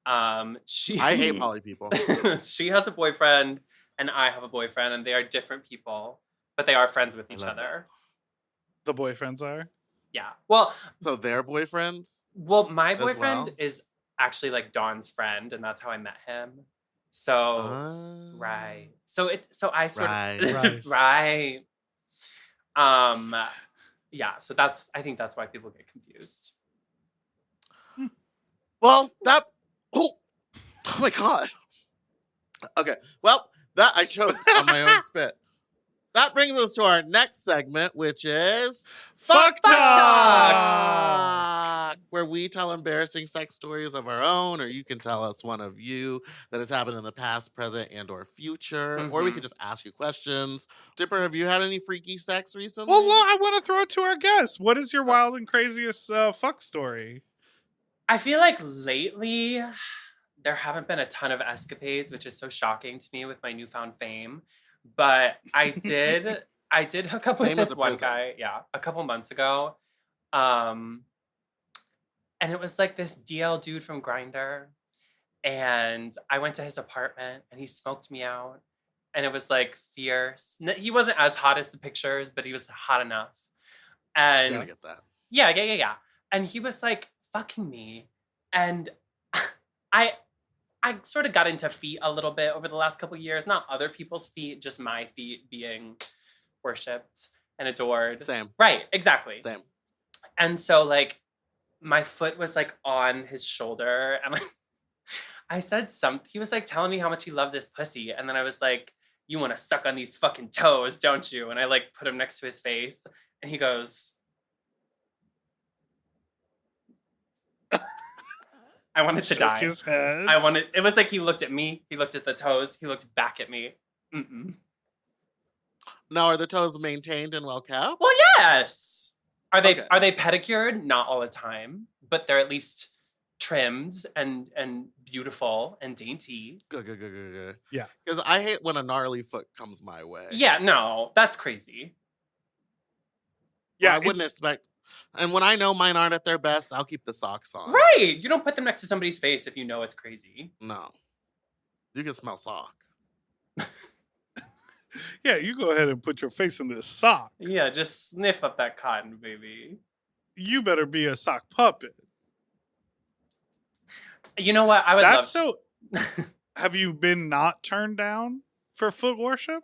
I hate poly people. She has a boyfriend and I have a boyfriend, and they are different people, but they are friends with each other. The boyfriends are? Yeah. Well, so they're boyfriends? Well, my boyfriend is actually like Dawn's friend, and that's how I met him. So right. So I sort of right. Yeah, so I think that's why people get confused. Well, oh my god. Okay. Well, that I choked on my own spit. That brings us to our next segment, which is Fuck Talk, where we tell embarrassing sex stories of our own, or you can tell us one of you that has happened in the past, present, and or future, or we could just ask you questions. Dipper, have you had any freaky sex recently? Well, I want to throw it to our guests. What is your wild and craziest fuck story? I feel like lately there haven't been a ton of escapades, which is so shocking to me with my newfound fame. But I did hook up with this one guy, a couple months ago. And it was like this DL dude from Grindr. And I went to his apartment and he smoked me out. And it was like fierce. He wasn't as hot as the pictures, but he was hot enough. And I get that. Yeah. And he was like fucking me. And I sort of got into feet a little bit over the last couple of years. Not other people's feet, just my feet being worshipped and adored. Same. Right, exactly. Same. And so like my foot was like on his shoulder and I said something. He was like telling me how much he loved this pussy. And then I was like, you want to suck on these fucking toes, don't you? And I like put him next to his face. And he goes, I wanted to die. His head. It was like he looked at me. He looked at the toes. He looked back at me. Mm-mm. Now, are the toes maintained and well kept? Well, yes. Are they pedicured? Not all the time, but they're at least trimmed and beautiful and dainty. Good. Yeah. Because I hate when a gnarly foot comes my way. Yeah, no, that's crazy. Yeah, I wouldn't expect. And when I know mine aren't at their best, I'll keep the socks on. Right. You don't put them next to somebody's face if you know it's crazy. No. You can smell sock. Yeah, you go ahead and put your face in this sock. Yeah, just sniff up that cotton, baby. You better be a sock puppet. You know what? I would love so. Have you been not turned down for foot worship?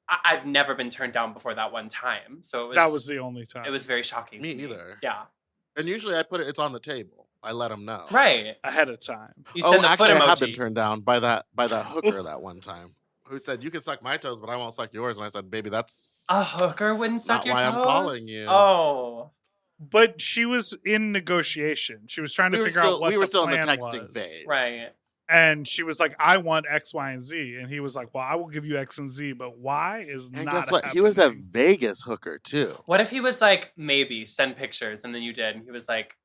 I've never been turned down before that one time. So that was the only time. It was very shocking to me. Me either. Yeah. And usually it's on the table. I let them know. Right. Ahead of time. You send the actually, foot emoji. I have been turned down by that hooker that one time. Who said, you can suck my toes, but I won't suck yours. And I said, baby, that's... A hooker wouldn't suck your toes? I'm calling you. Oh. But she was in negotiation. She was trying to figure out what the plan was. We were still in the texting phase. Right. And she was like, I want X, Y, and Z. And he was like, well, I will give you X and Z, but Y is and not guess what? happening. He was a Vegas hooker, too. What if he was like, maybe, send pictures, and then you did, and he was like...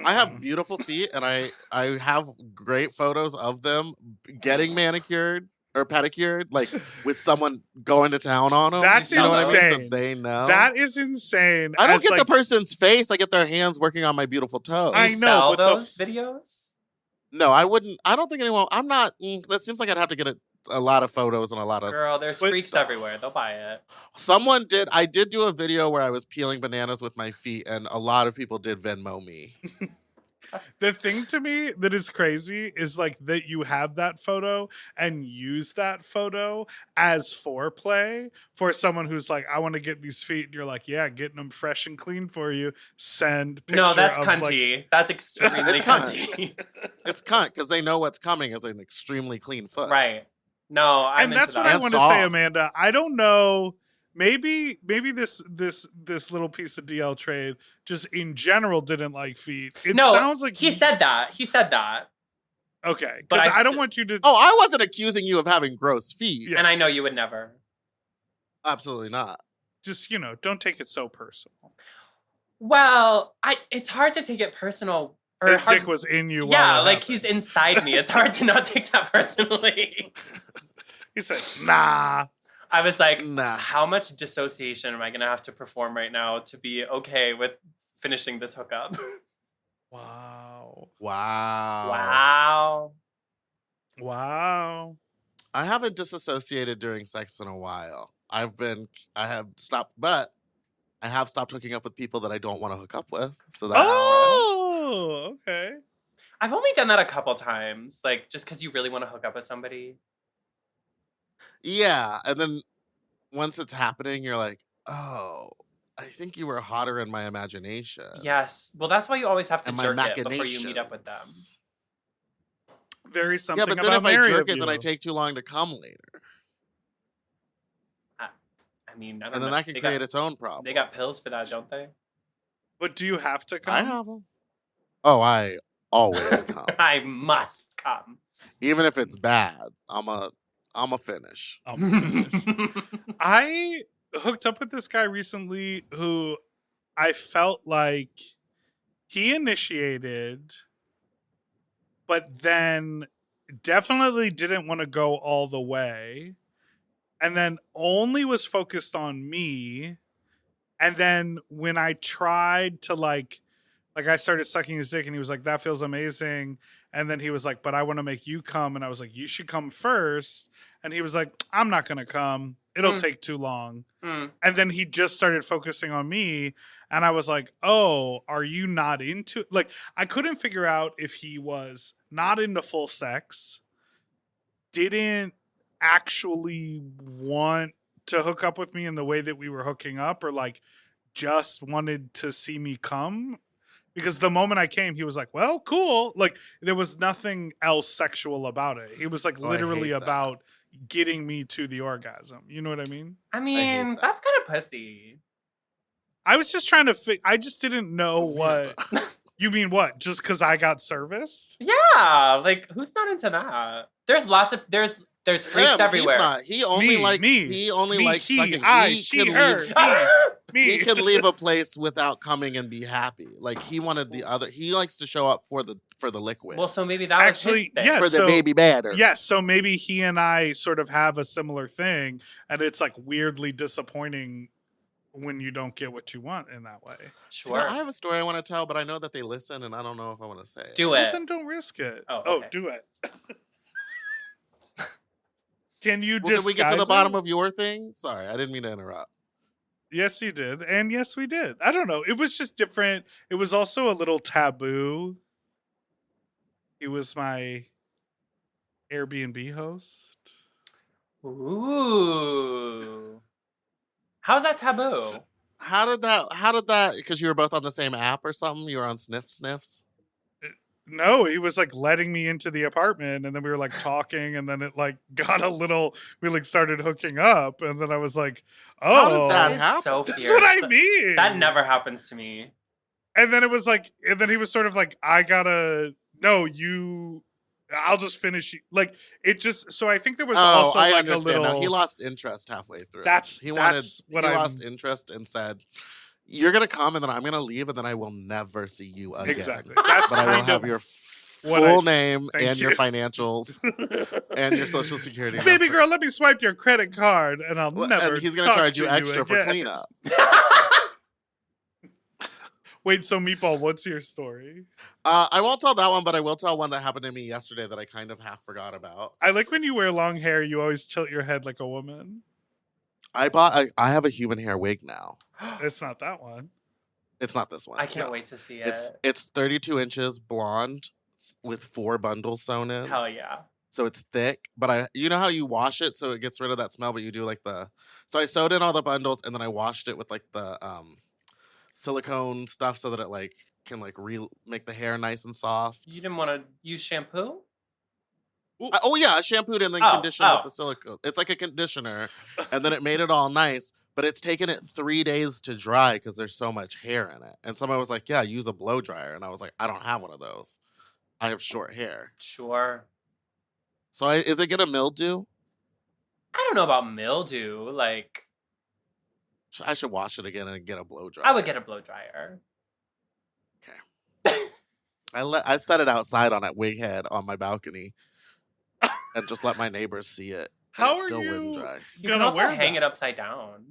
I have beautiful feet, and I have great photos of them getting manicured or pedicured, like with someone going to town on them. That's you know insane. What I mean? So they know. That is insane. I don't get the person's face. I get their hands working on my beautiful toes. Do you sell those videos? No, I wouldn't. I don't think anyone. I'm not. That seems like I'd have to get a lot of photos and a lot of. Girl, there's freaks everywhere. They'll buy it. Someone did. I did do a video where I was peeling bananas with my feet, and a lot of people did Venmo me. The thing to me that is crazy is like that you have that photo and use that photo as foreplay for someone who's like, I want to get these feet. And you're like, yeah, getting them fresh and clean for you. Send picture. No, that's of cunty. Like... That's extremely cunty. It's cunt because they know what's coming as an extremely clean foot. Right. No, I'm and that's into what that. I want to say, Amanda. I don't know. Maybe this little piece of DL trade just in general didn't like feet. It sounds like he said that. He said that. Okay, but I don't want you to. Oh, I wasn't accusing you of having gross feet, and I know you would never. Absolutely not. Just don't take it so personal. Well, it's hard to take it personal. His dick was in you. Yeah, like he's inside me. It's hard to not take that personally. He said, "Nah." I was like, how much dissociation am I going to have to perform right now to be okay with finishing this hookup? Wow. I haven't disassociated during sex in a while. I have stopped hooking up with people that I don't want to hook up with. So that's okay. I've only done that a couple times, like just because you really want to hook up with somebody. Yeah, and then once it's happening, you're like, oh, I think you were hotter in my imagination. Yes. Well, that's why you always have to jerk it before you meet up with them. Very something about but then if I jerk it, you. then I take too long to come later. I mean, I don't and then know. that can create its own problem. They got pills for that, don't they? But do you have to come? I have them. Oh, I always come. I must come. Even if it's bad, I'm a finish. I hooked up with this guy recently who I felt like he initiated, but then definitely didn't want to go all the way, and then only was focused on me. And then when I tried to like I started sucking his dick and he was like, that feels amazing. And then he was like, but I want to make you come. And I was like, you should come first. And he was like, I'm not going to come. It'll take too long. And then he just started focusing on me. And I was like, oh, are you not into... Like, I couldn't figure out if he was not into full sex, didn't actually want to hook up with me in the way that we were hooking up, or like just wanted to see me come. Because the moment I came, he was like, well, cool. Like, there was nothing else sexual about it. He was like literally about getting me to the orgasm. You know what I mean? I mean, that's kind of pussy. I was just trying to I just didn't know what. You mean what? Just because I got serviced? Yeah. Like, who's not into that? There's lots of, there's freaks everywhere. He's not. He only likes, he only likes he, sucking. I, he she, can her, leave, me. He can leave a place without coming and be happy. Like, he wanted the other, he likes to show up for the liquid. Well, so maybe that was his thing. Yes, for the baby batter. Yes, so maybe he and I sort of have a similar thing, and it's like weirdly disappointing when you don't get what you want in that way. Sure. I have a story I want to tell, but I know that they listen, and I don't know if I want to say it. Do Well, it. then don't risk it. Oh, okay. Do it. Can you Did we get to the bottom of your thing? Sorry, I didn't mean to interrupt. Yes, you did. And yes, we did. I don't know. It was just different. It was also a little taboo. He was my Airbnb host. Ooh. How's that taboo? How did that, because you were both on the same app or something? You were on Sniffs? No, he was like letting me into the apartment, and then we were like talking, and then it like got a little, we like started hooking up, and then I was like, oh, how does that happen? So that's what I mean. That never happens to me. And then it was like, and then he was sort of like, I'll just finish you. Like, it just, so I think there was also I like understand a little. now. He lost interest halfway through. He lost interest and said, you're going to come and then I'm going to leave and then I will never see you again. Exactly. That's but I will have your full name and your financials and your social security number. Baby girl, let me swipe your credit card and I'll never. And he's going to charge you extra for cleanup. Wait, so Meatball, what's your story? I won't tell that one, but I will tell one that happened to me yesterday that I kind of half forgot about. I like when you wear long hair, you always tilt your head like a woman. I have a human hair wig now. It's not that one. It's not this one. I can't wait to see it. It's 32 inches blonde with 4 bundles sewn in. Hell yeah. So it's thick, but you know how you wash it so it gets rid of that smell, but you do like so I sewed in all the bundles and then I washed it with like the silicone stuff so that it like can like make the hair nice and soft. You didn't want to use shampoo? I shampooed and then conditioned with the silicone. It's like a conditioner, and then it made it all nice. But it's taken it 3 days to dry because there's so much hair in it. And somebody was like, "Yeah, use a blow dryer," and I was like, "I don't have one of those. I have short hair." Sure. So is it gonna mildew? I don't know about mildew. Like, I should wash it again and get a blow dryer. I would get a blow dryer. Okay. I set it outside on that wig head on my balcony. And just let my neighbors see it. How are still you wouldn't dry. You can also hang it upside down.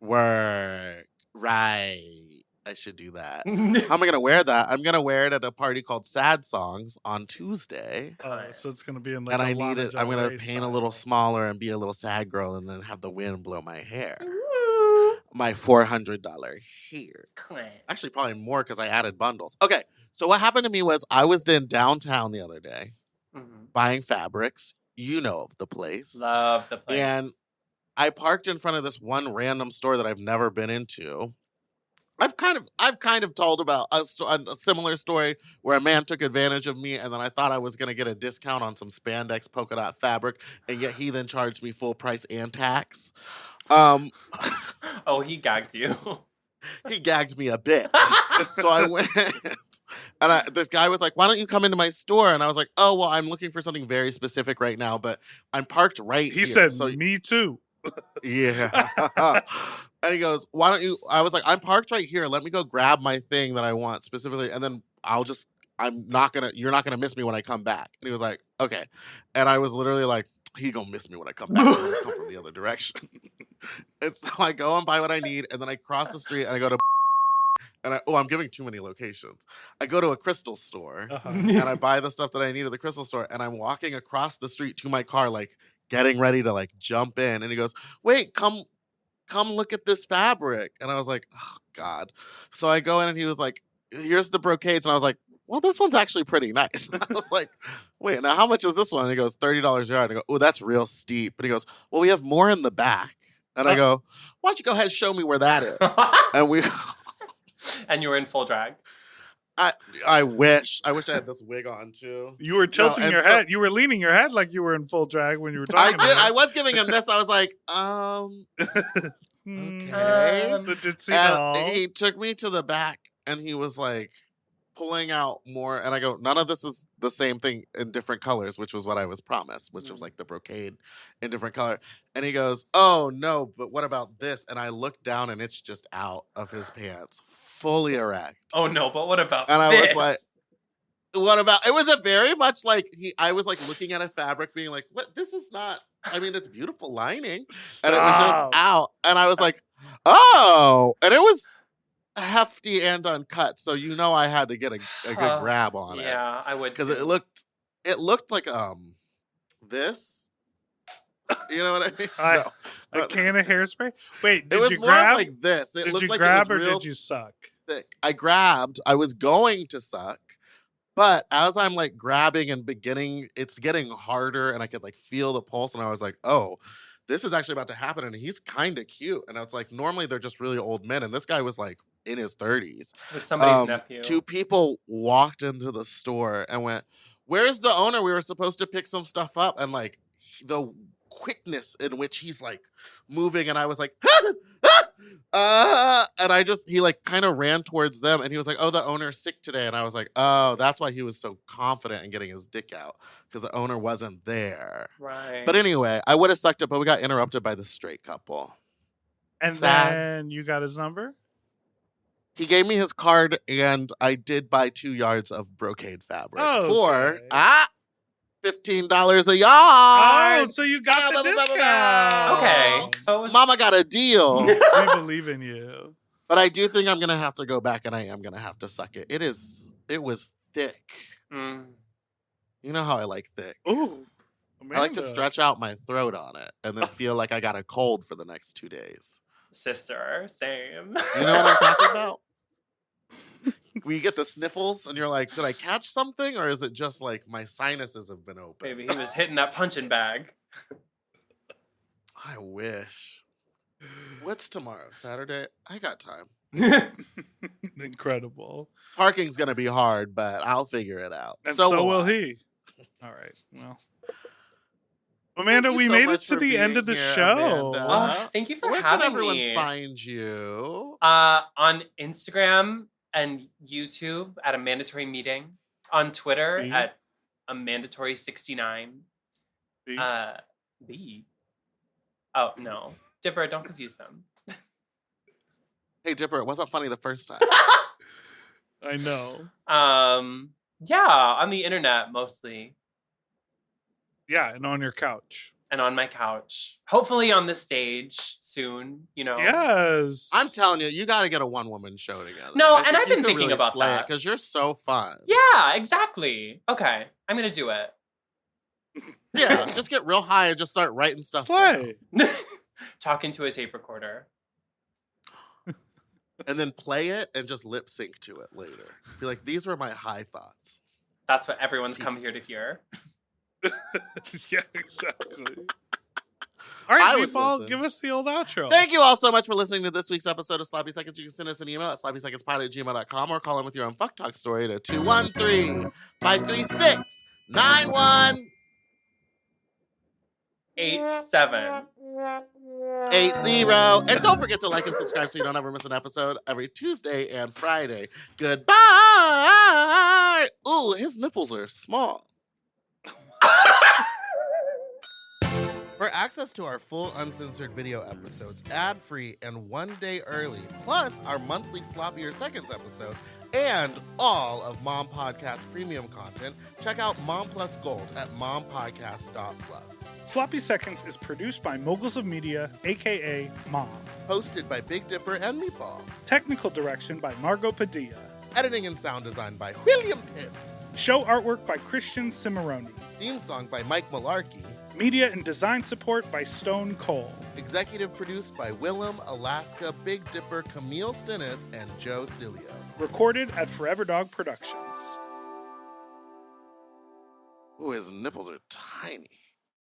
Work. Right. I should do that. How am I going to wear that? I'm going to wear it at a party called Sad Songs on Tuesday. So it's going to be in like and I need it. I'm going to paint a little smaller and be a little sad girl and then have the wind blow my hair. My $400 hair. Actually, probably more because I added bundles. Okay. So what happened to me was I was in downtown the other day buying fabrics. You know of the place. Love the place. And I parked in front of this one random store that I've never been into. I've kind of told about a similar story where a man took advantage of me and then I thought I was going to get a discount on some spandex polka dot fabric and yet he then charged me full price and tax. Oh, he gagged you. He gagged me a bit. So I went and this guy was like, "Why don't you come into my store?" And I was like, "Oh, well, I'm looking for something very specific right now, but I'm parked right here." He said, so, "Me too." Yeah. And he goes, "Why don't you?" I was like, "I'm parked right here. Let me go grab my thing that I want specifically, and then you're not gonna miss me when I come back." And he was like, "Okay." And I was literally like, "He gonna miss me when I come back. I'm gonna come from the other direction." And so I go and buy what I need, and then I cross the street and I go to and I'm giving too many locations. I go to a crystal store and I buy the stuff that I need at the crystal store, and I'm walking across the street to my car, like getting ready to like jump in, and he goes, "Wait, come look at this fabric." And I was like, "Oh God." So I go in and he was like, "Here's the brocades." And I was like, "Well, this one's actually pretty nice." And I was like, "Wait, now how much is this one?" And he goes, $30 a yard. And I go, "Oh, that's real steep." But he goes, "Well, we have more in the back." And I go, "Why don't you go ahead and show me where that is?" And And you were in full drag. I wish I had this wig on too. You were tilting your head. You were leaning your head like you were in full drag when you were talking. I did. I was giving him this. I was like, okay. He took me to the back and he was like pulling out more. And I go, none of this is the same thing in different colors, which was what I was promised, which was like the brocade in different color. And he goes, oh no, but what about this? And I looked down and it's just out of his pants, fully erect. Oh no, but what about and this? I was like, what about, it was a very much like, I was like looking at a fabric being like, what, this is not, I mean, it's beautiful lining. And it was just out. And I was like, oh, and it was hefty and uncut. So, I had to get a good grab on it. Yeah, I would because it looked like, this. You know what I mean? A can of hairspray? Wait, did you grab? Like this. Did you grab or did you suck? Thick. I grabbed. I was going to suck. But as I'm like grabbing and it's getting harder and I could like feel the pulse. And I was like, oh, this is actually about to happen. And he's kind of cute. And I was like, normally they're just really old men. And this guy was like in his 30s. It was somebody's nephew. 2 people walked into the store and went, where's the owner? We were supposed to pick some stuff up. And like the quickness in which he's like moving. And I was like, and he like kind of ran towards them and he was like, oh, the owner's sick today. And I was like, oh, that's why he was so confident in getting his dick out, because the owner wasn't there. Right. But anyway, I would have sucked it, but we got interrupted by the straight couple. And then you got his number? He gave me his card and I did buy 2 yards of brocade fabric for $15 a yard. Oh, so you got the discount. Okay. So Mama got a deal. We believe in you. But I do think I'm going to have to go back and I am going to have to suck it. It was thick. Mm. You know how I like thick. Ooh. Amanda. I like to stretch out my throat on it and then feel like I got a cold for the next 2 days. Sister, same. You know what I'm talking about? When you get the sniffles and you're like, did I catch something? Or is it just like my sinuses have been open? Maybe he was hitting that punching bag. I wish. What's tomorrow? Saturday? I got time. Incredible. Parking's going to be hard, but I'll figure it out. And so will he. All right. Well. Amanda, we made it to the end of the show. Thank you for having me. Where can everyone find you? On Instagram and YouTube at Amanda Tori Meating. On Twitter at Amanda Tori 69. B. Oh, no. Dipper, don't confuse them. Hey, Dipper, it wasn't funny the first time. I know. Yeah, on the internet mostly. Yeah, and on your couch. And on my couch. Hopefully on the stage soon, Yes. I'm telling you, you got to get a one-woman show together. No, and I've been thinking about that. Because you're so fun. Yeah, exactly. Okay, I'm going to do it. Yeah, just get real high and just start writing stuff down. Talking to a tape recorder. And then play it and just lip sync to it later. Be like, these were my high thoughts. That's what everyone's come here to hear. Yeah, exactly. All right, Meatball, give us the old outro. Thank you all so much for listening to this week's episode of Sloppy Seconds. You can send us an email at sloppysecondspod@gmail.com or call in with your own fuck talk story to 213-536-9187. 80. And don't forget to like and subscribe so you don't ever miss an episode every Tuesday and Friday. Goodbye. Ooh, his nipples are small. For access to our full uncensored video episodes, ad-free and 1 day early, plus our monthly Sloppier Seconds episode, and all of Mom Podcast premium content, check out Mom Plus Gold at mompodcast.plus. Sloppy Seconds is produced by Moguls of Media, a.k.a. Mom. Hosted by Big Dipper and Meatball. Technical direction by Margot Padilla. Editing and sound design by William Pitts. Show artwork by Christian Cimarroni. Theme song by Mike Malarkey. Media and design support by Stone Cole. Executive produced by Willem, Alaska, Big Dipper, Camille Stennis, and Joe Cilio. Recorded at Forever Dog Productions. Ooh, his nipples are tiny.